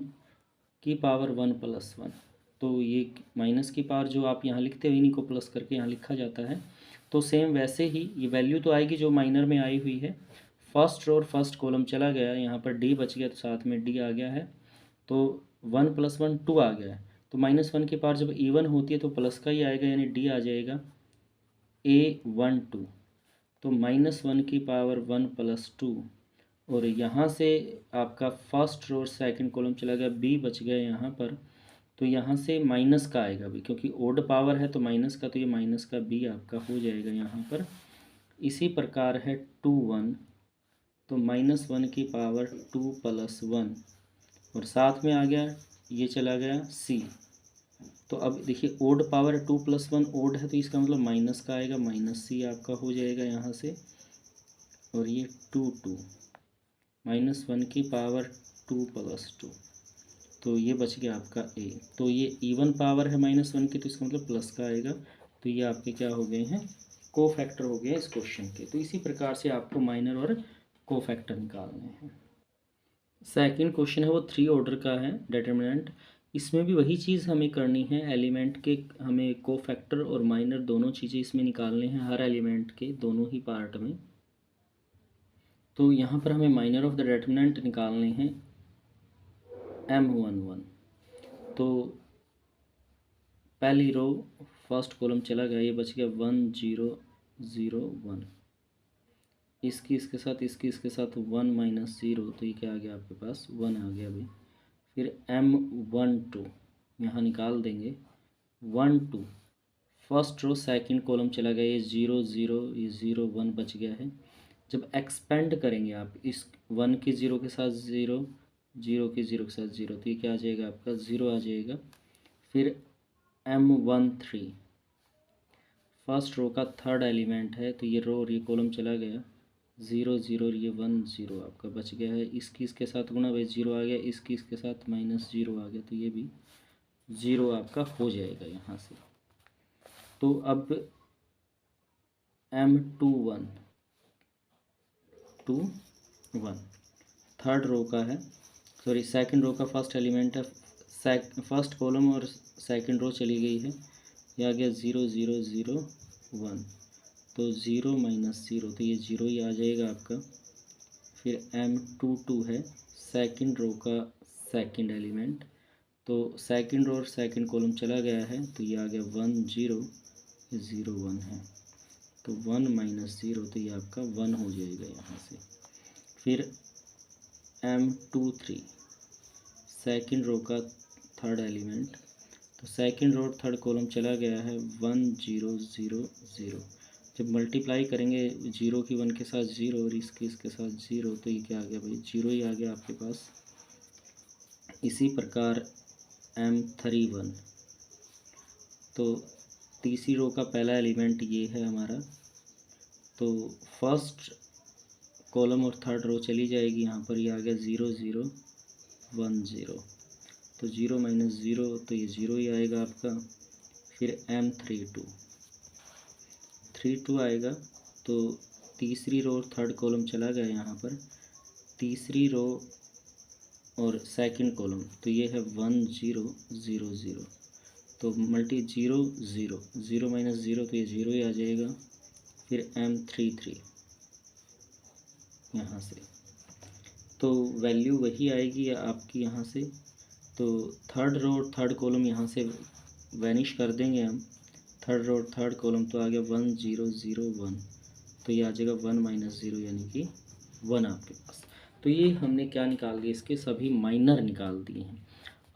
की पावर 1 + 1, तो ये माइनस की पावर जो आप यहाँ लिखते हो इन्हीं को प्लस करके यहाँ लिखा जाता है। तो सेम वैसे ही ये वैल्यू तो आएगी जो माइनर में आई हुई है। फर्स्ट रो और फर्स्ट कॉलम चला गया, यहाँ पर डी बच गया तो साथ में डी आ गया है, तो 1 + 1 2 आ गया है। तो -1 की पावर जब इवन होती है तो प्लस का ही आएगा, यानी डी आ जाएगा A12, तो -1 की पावर 1 + 2, और यहाँ से आपका फर्स्ट रो और सेकंड कॉलम चला गया, बी बच गया यहाँ पर, तो यहाँ से माइनस का आएगा भी, क्योंकि ओड पावर है तो माइनस का, तो ये माइनस का बी आपका हो जाएगा यहाँ पर। इसी प्रकार है 21, तो -1 की पावर 2 + 1, और साथ में आ गया ये चला गया सी। तो अब देखिए ओड पावर 2 + 1 ओड है, तो इसका मतलब माइनस का आएगा, -c आपका हो जाएगा यहाँ से, और ये 2 -1 की पावर 2 + 2, तो ये बच गया आपका ए। तो ये इवन पावर है -1 की, तो इसका मतलब प्लस का आएगा, तो ये आपके क्या हो गए हैं, कोफैक्टर हो गए इस क्वेश्चन के। तो इसी प्रकार से आपको माइनर और कोफैक्टर निकालने हैं। सेकंड क्वेश्चन है वो 3 ऑर्डर का है डिटरमिनेंट, इसमें भी वही चीज़ हमें करनी है, एलिमेंट के हमें कोफैक्टर और माइनर दोनों चीज़ें इसमें निकालने हैं, हर एलिमेंट के दोनों ही पार्ट में। तो यहाँ पर हमें माइनर ऑफ द डिटरमिनेंट निकालने हैं M11, तो पहली रो फर्स्ट कॉलम चला गया, ये बच गया 1 0 0 1, इसकी इसके साथ 1 - 0, तो ये क्या आ गया आपके पास 1 आ गया भाई। फिर M12 यहाँ निकाल देंगे, 1 2 फर्स्ट रो सेकंड कॉलम चला गया, ये 0 0 ये 0 1 बच गया है। जब एक्सपेंड करेंगे आप इस 1 के 0 के साथ 0 0 के 0 के साथ 0, तो ये क्या आ जाएगा आपका 0 आ जाएगा। फिर M13 फर्स्ट रो का थर्ड एलिमेंट है, तो ये रो और ये कॉलम चला गया, 0 0 ये 1 0 आपका बच गया है। इसकी इसके साथ गुणा भाई 0 आ गया, इसकी इसके साथ -0 आ गया, तो ये भी 0 आपका हो जाएगा यहाँ से। तो अब M21 थर्ड रो का है, सॉरी सेकंड रो का फर्स्ट एलिमेंट है, फर्स्ट कॉलम और सेकंड रो चली गई है, ये आ गया 0 0 0 1, तो 0 - 0, तो ये 0 ही आ जाएगा आपका। फिर M22 है सेकंड रो का सेकंड एलिमेंट, तो सेकंड रो और सेकंड कॉलम चला गया है, तो ये आ गया 1 0 0 1 है, तो 1 - 0, तो ये आपका 1 हो जाएगा यहाँ से। फिर M23 सेकंड रो का थर्ड एलिमेंट, तो सेकंड रो थर्ड कॉलम चला गया है 1 0 0 0, जब मल्टीप्लाई करेंगे 0 की 1 के साथ 0 और इसके साथ 0, तो ये क्या आ गया भाई 0 ही आ गया आपके पास। इसी प्रकार M31, तो तीसरी रो का पहला एलिमेंट ये है हमारा, तो फर्स्ट कॉलम और थर्ड रो चली जाएगी, यहाँ पर ये आ गया 0 0 1 0, तो 0 - 0, तो ये 0 ही आएगा आपका। फिर M32 आएगा, तो तीसरी रो और थर्ड कॉलम चला गया यहाँ पर, तीसरी रो और सेकंड कॉलम, तो ये है 1 0 0 0, तो मल्टी 0 0 0 - 0, तो ये 0 ही आ जाएगा। फिर M33 यहाँ से, तो वैल्यू वही आएगी आपकी यहाँ से, तो थर्ड रो और थर्ड कॉलम यहाँ से वैनिश कर देंगे हम, थर्ड रो और थर्ड कॉलम, तो आ गया 1 0 0 1, तो ये आ जाएगा 1 - 0 यानी कि 1 आपके पास। तो ये हमने क्या निकाल दिया, इसके सभी माइनर निकाल दिए हैं।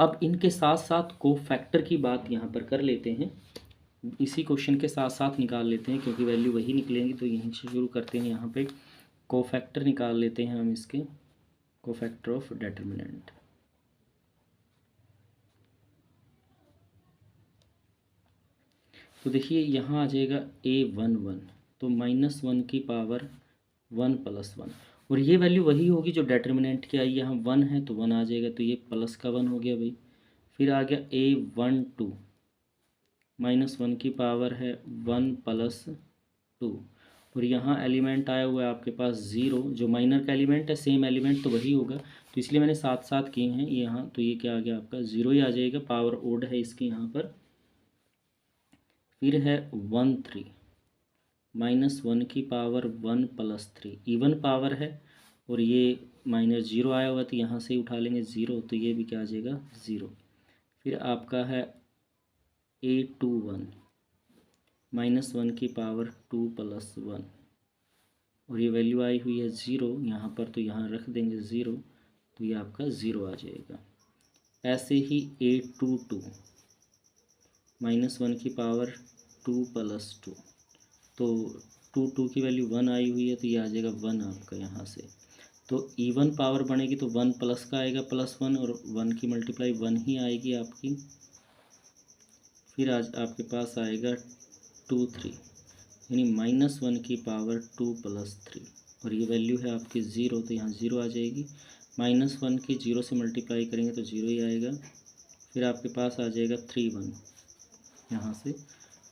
अब इनके साथ साथ कोफैक्टर की बात यहाँ पर कर लेते हैं, इसी क्वेश्चन के साथ साथ निकाल लेते हैं, क्योंकि वैल्यू वही निकलेंगी, तो यहीं से शुरू करते हैं यहाँ पे। कोफैक्टर निकाल लेते हैं हम इसके, कोफैक्टर ऑफ डेटर्मिनेंट। तो देखिए यहाँ आ जाएगा A11, तो -1 की पावर 1 + 1, और ये वैल्यू वही होगी जो डेटर्मिनेंट की आई, यहाँ 1 है तो 1 आ जाएगा, तो ये प्लस का 1 हो गया भाई। फिर आ गया A12, -1 की पावर है 1 + 2, और यहाँ एलिमेंट आया हुआ है आपके पास 0, जो माइनर का एलिमेंट है सेम एलिमेंट तो वही होगा, तो इसलिए मैंने साथ साथ किए हैं यहाँ, तो ये क्या आ गया आपका 0 ही आ जाएगा, पावर ओड है इसकी यहाँ पर। फिर है 13, -1 की पावर 1 + 3, इवन पावर है, और ये -0 आया हुआ तो यहाँ से उठा लेंगे 0, तो ये भी क्या आ जाएगा 0। फिर आपका है A21, -1 की पावर 2 + 1, और ये वैल्यू आई हुई है 0 यहाँ पर, तो यहाँ रख देंगे 0, तो ये आपका 0 आ जाएगा। ऐसे ही A22, -1 की पावर 2 + 2, तो 2 की वैल्यू 1 आई हुई है, तो ये आ जाएगा 1 आपका यहाँ से। तो इवन पावर बनेगी तो 1 प्लस का आएगा +1, और 1 की मल्टीप्लाई 1 ही आएगी आपकी। फिर आज आपके पास आएगा 23, यानी -1 की पावर 2 + 3, और ये वैल्यू है आपकी 0, तो यहाँ 0 आ जाएगी। -1 की 0 से मल्टीप्लाई करेंगे तो 0 ही आएगा। फिर आपके पास आ जाएगा 31 यहाँ से,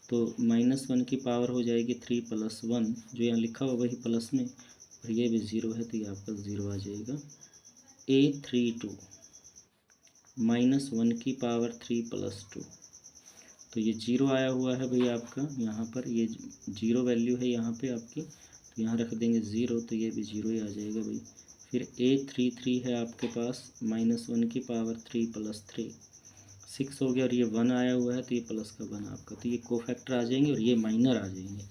तो -1 की पावर हो जाएगी 3 + 1, जो यहाँ लिखा हुआ वही प्लस में, और ये भी 0 है, तो ये आपका 0 आ जाएगा। A32, -1 की पावर 3 + 2, तो ये 0 आया हुआ है भाई आपका यहाँ पर, ये 0 वैल्यू है यहाँ पे आपकी, तो यहाँ रख देंगे 0, तो ये भी 0 ही आ जाएगा भाई। फिर A33 है आपके पास, -1 की पावर 3 + 3, 6 हो गया, और ये 1 आया हुआ है, तो ये प्लस का 1 आपका, तो ये कोफैक्टर आ जाएंगे और ये माइनर आ जाएंगे।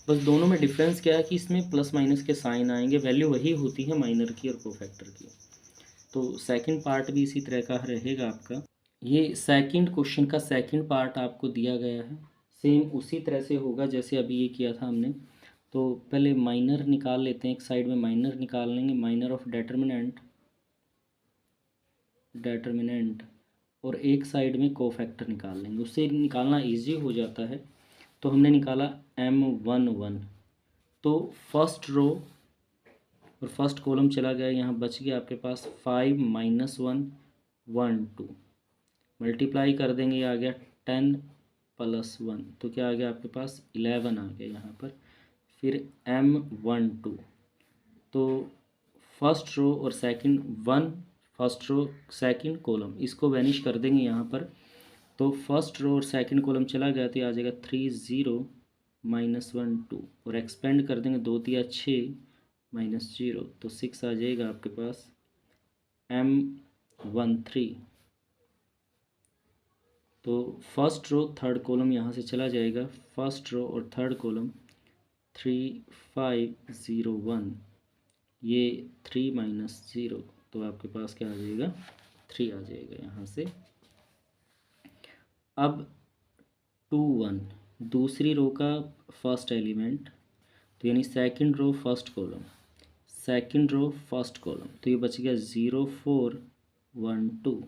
बस दोनों में डिफरेंस क्या है कि इसमें प्लस माइनस के साइन आएंगे, वैल्यू वही होती है माइनर की और कोफैक्टर की। तो सेकंड पार्ट भी इसी तरह का रहेगा आपका। ये सेकंड क्वेश्चन का सेकंड पार्ट आपको दिया गया है, सेम उसी तरह से होगा जैसे अभी ये किया था हमने। तो पहले माइनर निकाल लेते हैं, एक साइड में माइनर निकाल लेंगे, माइनर ऑफ डेटर्मिनेंट, और एक साइड में कोफैक्टर निकाल लेंगे, उससे निकालना इजी हो जाता है। तो हमने निकाला M11, तो फर्स्ट रो और फर्स्ट कॉलम चला गया, यहाँ बच गया आपके पास 5 - 1 1 2, मल्टीप्लाई कर देंगे, ये आ गया 10 + 1, तो क्या आ गया आपके पास 11 आ गया यहाँ पर। फिर M12, तो फर्स्ट रो और second 1, first row second column, इसको वैनिश कर देंगे यहाँ पर, तो फर्स्ट रो और सेकंड कॉलम चला गया, तो आ जाएगा 3 0 - 1 2, और एक्सपेंड कर देंगे 2 × 6 -0, तो 6 आ जाएगा आपके पास। M13, तो फर्स्ट रो थर्ड कॉलम यहाँ से चला जाएगा, फर्स्ट रो और थर्ड कॉलम 3 5 0 1, ये 3 - 0, तो आपके पास क्या आ जाएगा 3 आ जाएगा यहाँ से। अब 2 1, दूसरी रो का फर्स्ट एलिमेंट, तो यानी second row first column, second row first column, तो ये बच गया 0 4 1 2,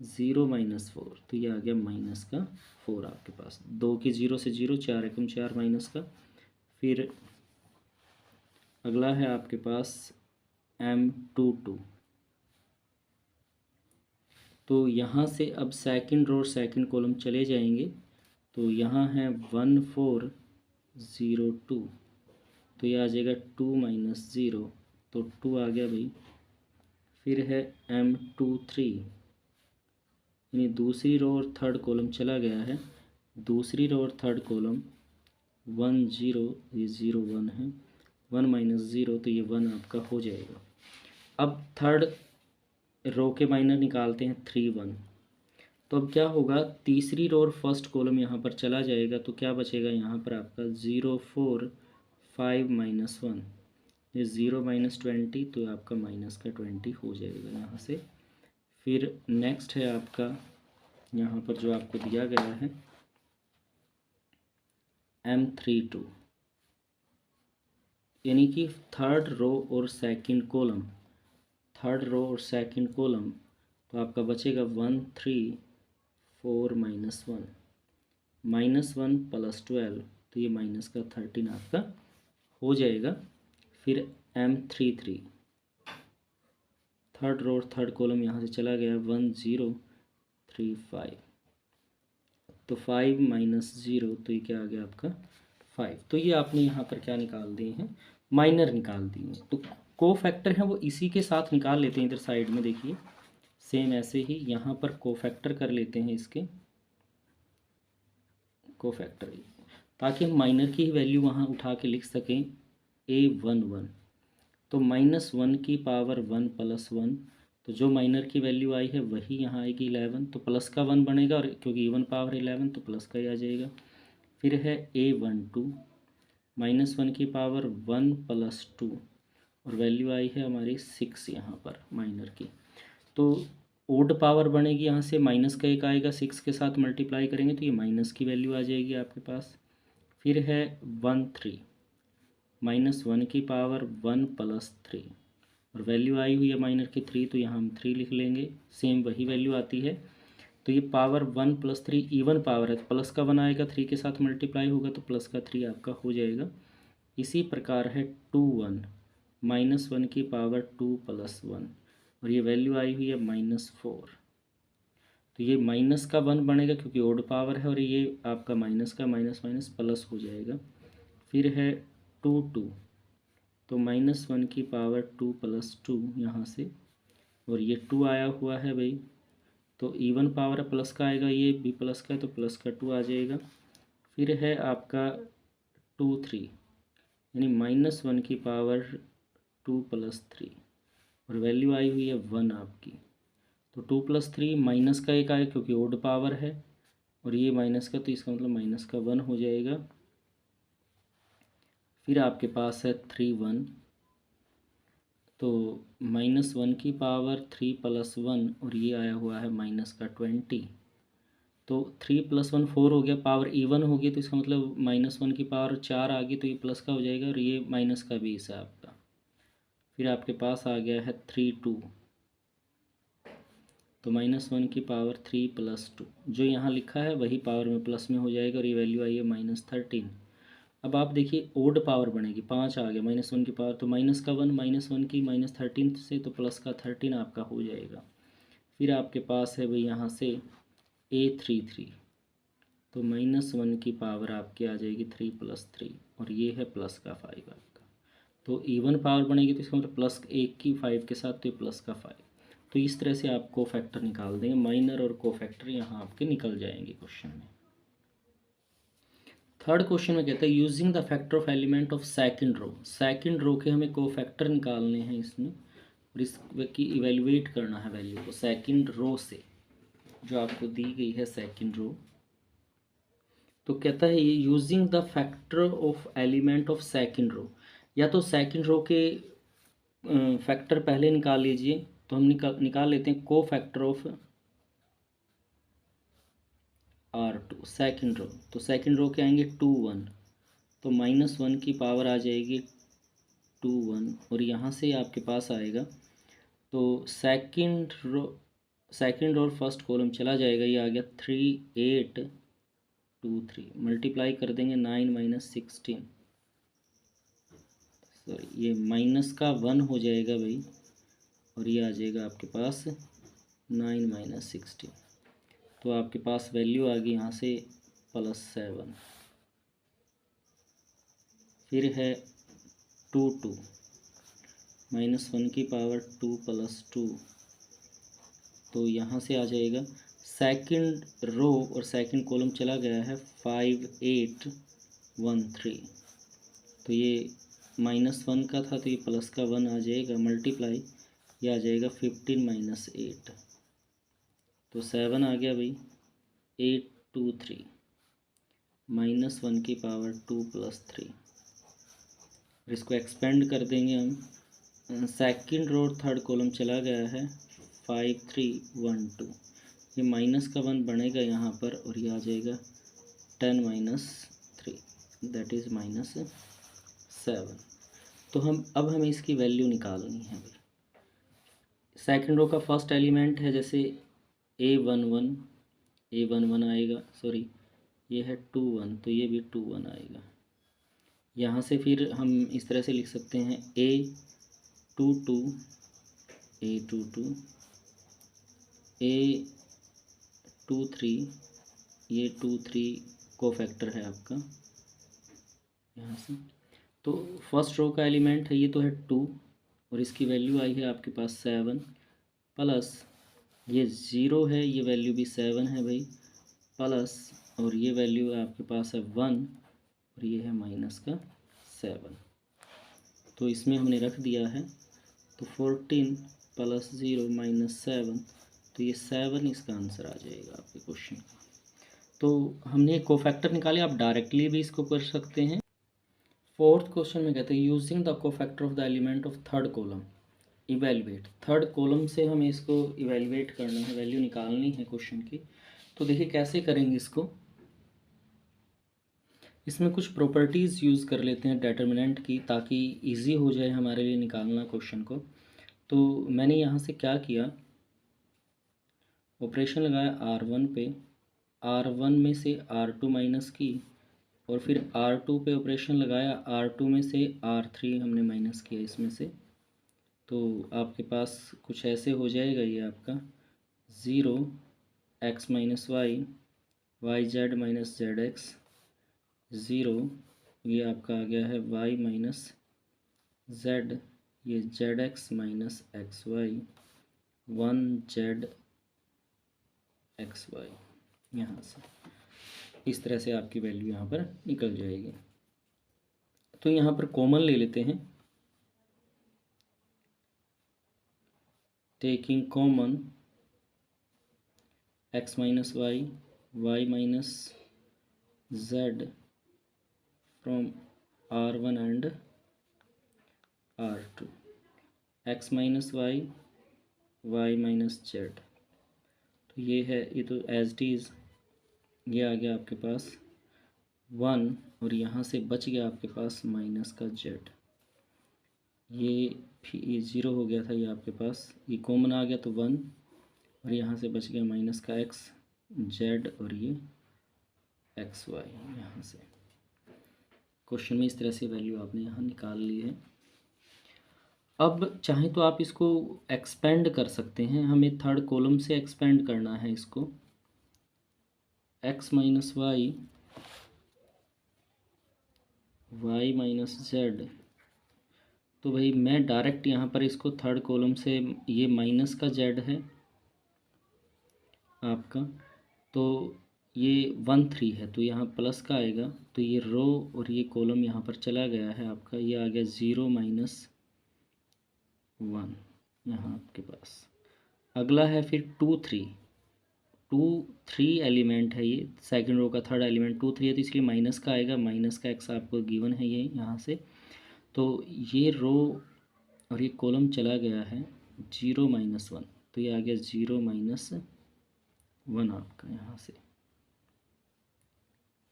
0 - 4, तो ये आ गया -4 आपके पास। 2 की 0 से 0, 4 एकम 4 माइनस का। फिर अगला है आपके पास M22, तो यहाँ से अब सेकंड रो और सेकंड कॉलम चले जाएंगे, तो यहाँ है 1 4 0 2, तो ये आ जाएगा 2 - 0, तो 2 आ गया भाई। फिर है M23, यानी दूसरी रो और थर्ड कॉलम चला गया है, दूसरी रो और थर्ड कॉलम 1 0, ये 0 1 है, 1 - 0, तो ये 1 आपका हो जाएगा। अब थर्ड रो के माइनर निकालते हैं 3 1, तो अब क्या होगा, तीसरी रो और फर्स्ट कॉलम यहाँ पर चला जाएगा, तो क्या बचेगा यहाँ पर आपका 0 4 5 - 1, ये 0 - 20, तो आपका -20 हो जाएगा यहाँ से। फिर नेक्स्ट है आपका यहाँ पर जो आपको दिया गया है M32, यानी कि थर्ड रो और सेकंड कॉलम, थर्ड रो और सेकंड कॉलम, तो आपका बचेगा 1 3 4 -1 -1 + 12, तो ये माइनस का 13 आपका हो जाएगा। फिर M33 थर्ड रो और थर्ड कॉलम यहाँ से चला गया 1 0 3 5, तो 5 -0, तो ये क्या आ गया आपका 5। तो ये आपने यहाँ पर क्या निकाल दिए हैं, माइनर निकाल दिए हैं। तो को फैक्टर हैं वो इसी के साथ निकाल लेते हैं, इधर साइड में देखिए सेम ऐसे ही यहाँ पर को फैक्टर कर लेते हैं इसके, को फैक्टर, ताकि हम माइनर की ही वैल्यू वहाँ उठा के लिख सकें A11। तो -1 की पावर 1 + 1, तो जो माइनर की वैल्यू आई है वही यहाँ आएगी 11, तो प्लस का 1 बनेगा, और क्योंकि इवन पावर 11 तो प्लस का ही आ जाएगा। फिर है A12 -1 की पावर 1 + 2, और वैल्यू आई है हमारी 6 यहाँ पर माइनर की। तो ओड पावर बनेगी, यहाँ से माइनस का 1 आएगा, 6 के साथ मल्टीप्लाई करेंगे तो ये माइनस की वैल्यू आ जाएगी आपके पास। फिर है 1 3 -1 की पावर 1 + 3, और वैल्यू आई हुई है माइनर की 3, तो यहाँ हम 3 लिख लेंगे, सेम वही वैल्यू आती है। तो ये पावर 1 + 3 इवन पावर है, तो प्लस का 1 आएगा, 3 के साथ मल्टीप्लाई होगा तो प्लस का 3 आपका हो जाएगा। इसी प्रकार है 2 1 -1 की पावर 2 + 1, और ये वैल्यू आई हुई है -4, तो ये माइनस का 1 बनेगा क्योंकि ओड पावर है, और ये आपका माइनस का माइनस माइनस प्लस हो जाएगा। फिर है 2 2, तो -1 की पावर 2 + 2 यहाँ से, और ये 2 आया हुआ है भाई, तो इवन पावर है, प्लस का आएगा, ये भी प्लस का है तो प्लस का 2 आ जाएगा। फिर है आपका 2 3, यानी -1 की पावर 2 + 3, और वैल्यू आई हुई है 1 आपकी। तो 2 + 3 माइनस का 1 आया क्योंकि ओड पावर है, और ये माइनस का, तो इसका मतलब माइनस का 1 हो जाएगा। फिर आपके पास है 3 1, तो -1 की पावर 3 + 1, और ये आया हुआ है माइनस का 20, तो 3 + 1 4 हो गया, पावर इवन हो गई, तो इसका मतलब -1 की पावर 4 आ गई, तो ये प्लस का हो जाएगा, और ये माइनस का 20 है आपका। फिर आपके पास आ गया है 3 2, तो -1 की पावर 3 + 2, जो यहाँ लिखा है वही पावर में प्लस में हो जाएगा, और ये वैल्यू आई है -13। अब आप देखिए ओड पावर बनेगी, 5 आ गया, -1 की पावर, तो माइनस का 1 -1 की -13 से, तो प्लस का 13 आपका हो जाएगा। फिर आपके पास है भाई यहाँ से A33, तो -1 की पावर आपकी आ जाएगी 3 + 3, और ये है प्लस का 5 आपका। तो इवन पावर बनेगी, तो इसका मतलब प्लस 1 की 5 के साथ, तो ये प्लस का 5। तो इस तरह से आप कोफैक्टर निकाल देंगे, माइनर और कोफैक्टर यहाँ आपके निकल जाएंगे क्वेश्चन में। थर्ड क्वेश्चन में कहता है using the factor of element of second row, second row के हमें कोफैक्टर निकालने हैं इसमें, और इसकी इवेलुएट करना है वैल्यू को सेकंड रो से, जो आपको दी गई है सेकंड रो। तो कहता है ये using the factor of element of second row, या तो सेकंड रो के फैक्टर पहले निकाल लीजिए, तो हम निकाल लेते हैं को factor of R2 second row. तो सेकंड रो के आएंगे 2 1, तो -1 की पावर आ जाएगी 2 1, और यहाँ से आपके पास आएगा, तो सेकंड और फर्स्ट कॉलम चला जाएगा, ये आ गया 3 8 2 3, मल्टीप्लाई कर देंगे 9 - 16, सॉरी ये माइनस का 1 हो जाएगा भाई, और ये आ जाएगा आपके पास 9 - 16, तो आपके पास वैल्यू आ गई यहाँ से +7। फिर है 2 2, -1 की पावर 2 + 2, तो यहाँ से आ जाएगा सेकंड रो और सेकंड कॉलम चला गया है 5 8 1 3, तो ये -1 का था, तो ये प्लस का 1 आ जाएगा, मल्टीप्लाई ये आ जाएगा 15 - 8, तो 7 आ गया भाई। 8 2 3, -1 की पावर 2 + 3, इसको एक्सपेंड कर देंगे हम, सेकंड रो थर्ड कॉलम चला गया है 5 3 1 2, ये माइनस का 1 बनेगा यहाँ पर, और ये आ जाएगा 10 - 3, दैट इज़ -7। तो अब हमें इसकी वैल्यू निकालनी है भाई। सेकंड रो का फर्स्ट एलिमेंट है जैसे A11 आएगा, सॉरी ये है 21, तो ये भी 21 आएगा। यहाँ से फिर हम इस तरह से लिख सकते हैं A22 A23, ये 23 कोफैक्टर है आपका यहाँ से। तो फर्स्ट रो का एलिमेंट है, ये तो है 2 और इसकी वैल्यू आई है आपके पास 7 प्लस ये 0 है, ये वैल्यू भी 7 है भाई, प्लस और ये वैल्यू आपके पास है 1 और ये है माइनस का 7। तो इसमें हमने रख दिया है, तो 14 प्लस 0 माइनस 7, तो ये 7 इसका आंसर आ जाएगा आपके क्वेश्चन का। तो हमने कोफैक्टर निकाले, आप डायरेक्टली भी इसको कर सकते हैं। फोर्थ क्वेश्चन में कहते हैं using the cofactor of the element of third column evaluate. Third column से हमें इसको इवेलुएट करना है, वैल्यू निकालनी है क्वेश्चन की। तो देखिए कैसे करेंगे इसको। इसमें कुछ प्रॉपर्टीज़ यूज़ कर लेते हैं डिटर्मिनेंट की, ताकि इजी हो जाए हमारे लिए निकालना क्वेश्चन को। तो मैंने यहाँ से क्या किया, ऑपरेशन लगाया R1 पे, R1 में से R2 माइनस की, और फिर R2 पे ऑपरेशन लगाया, R2 में से R3 हमने माइनस किया इसमें से। तो आपके पास कुछ ऐसे हो जाएगा, ये आपका 0 x minus y, y z minus z x, 0 ये आपका आ गया है y माइनस जेड, ये z x minus x y, 1 z x y. यहाँ से इस तरह से आपकी वैल्यू यहाँ पर निकल जाएगी। तो यहाँ पर कॉमन ले लेते हैं, taking common x minus y, y minus z from R1 and R2, x minus y, y minus z. तो ये है, ये तो एज इट इज़ ये आ गया आपके पास 1 और यहाँ से बच गया आपके पास माइनस का जेड, ये 0 हो गया था, ये आपके पास ये कॉमन आ गया तो 1 और यहाँ से बच गया माइनस का एक्स जेड और ये एक्स वाई। यहाँ से क्वेश्चन में इस तरह से वैल्यू आपने यहाँ निकाल ली है। अब चाहे तो आप इसको एक्सपेंड कर सकते हैं, हमें थर्ड कॉलम से एक्सपेंड करना है इसको, x minus y, y minus z. तो भाई मैं डायरेक्ट यहाँ पर इसको थर्ड कॉलम से, ये माइनस का जेड है आपका, तो ये 1 3 है तो यहाँ प्लस का आएगा, तो ये रो और ये कॉलम यहाँ पर चला गया है आपका, ये आ गया 0 माइनस 1 यहाँ आपके पास। अगला है फिर 2 3 एलिमेंट है, ये सेकंड रो का थर्ड एलिमेंट 2 3 है, तो इसलिए माइनस का आएगा, माइनस का एक्स आपको गिवन है ये यहाँ से। तो ये रो और ये कॉलम चला गया है 0 माइनस 1, तो ये आ गया 0 माइनस 1 आपका यहाँ से।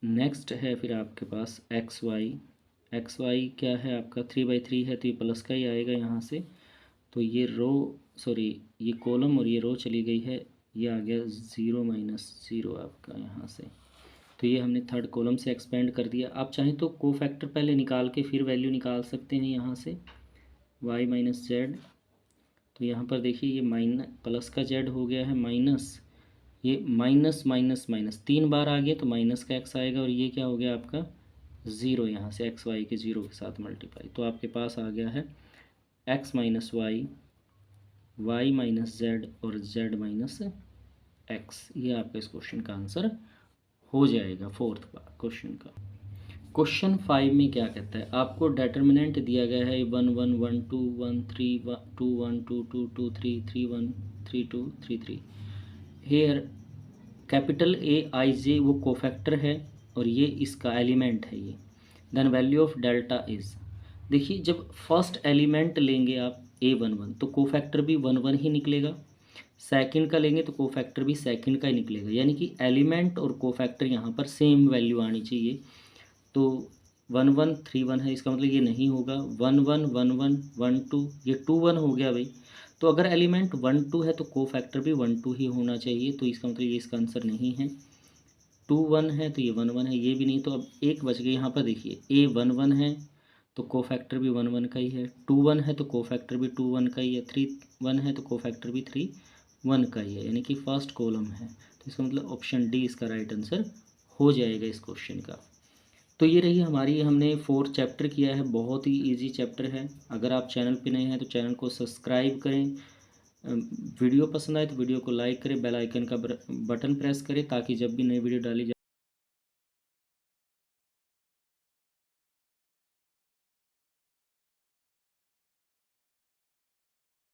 नेक्स्ट है फिर आपके पास एक्स वाई क्या है आपका 3/3 है, तो ये प्लस का ही आएगा यहाँ से। तो ये रो सॉरी ये कॉलम और ये रो चली गई है, ये आ गया 0 माइनस 0 आपका यहाँ से। तो ये हमने थर्ड कॉलम से एक्सपेंड कर दिया। आप चाहें तो कोफैक्टर पहले निकाल के फिर वैल्यू निकाल सकते हैं यहाँ से, y माइनस जेड। तो यहाँ पर देखिए ये माइनस प्लस का जेड हो गया है माइनस, ये माइनस माइनस माइनस 3 बार आ गया तो माइनस का एक्स आएगा, और ये क्या हो गया आपका 0 यहाँ से एक्स वाई के 0 के साथ मल्टीप्लाई। तो आपके पास आ गया है x minus y, y minus z और जेड माइनस एक्स। ये आपका इस क्वेश्चन का आंसर हो जाएगा फोर्थ क्वेश्चन का। क्वेश्चन 5 में क्या कहता है, आपको डिटर्मिनेंट दिया गया है 1 1 1 2 1 3 2 1 2 2 2 3 3 1 3 2 3 3। हेयर कैपिटल A वो कोफैक्टर है और ये इसका एलिमेंट है ये। Then value of delta is, देखिए जब फर्स्ट एलिमेंट लेंगे आप A11 तो कोफैक्टर भी 1 1 ही निकलेगा, सेकंड का लेंगे तो कोफैक्टर भी सेकंड का ही निकलेगा, यानी कि एलिमेंट और कोफैक्टर यहाँ पर सेम वैल्यू आनी चाहिए। तो 1 1 3 1 है, इसका मतलब ये नहीं होगा। 1 1 1 1 1 2, ये 2 1 हो गया भाई। तो अगर एलिमेंट 1 2 है तो कोफैक्टर भी 1 2 ही होना चाहिए, तो इसका मतलब ये इसका आंसर नहीं है। 2 1 है तो ये 1 1 है, ये भी नहीं। तो अब एक बच गया यहाँ पर, देखिए ए 1 1 है तो कोफैक्टर भी 1 1 का ही है, 2 1 है तो कोफैक्टर भी 2 1 का ही है, 3 1 है तो कोफैक्टर भी 3 1 का ही है, यानी कि फर्स्ट कॉलम है। तो इसका मतलब ऑप्शन डी इसका राइट आंसर हो जाएगा इस क्वेश्चन का। तो ये रही हमारी, हमने 4 चैप्टर किया है, बहुत ही इजी चैप्टर है। अगर आप चैनल पे नए हैं तो चैनल को सब्सक्राइब करें, वीडियो पसंद आए तो वीडियो को लाइक करें, बेल आइकन का बटन प्रेस करें ताकि जब भी नई वीडियो डाली जाए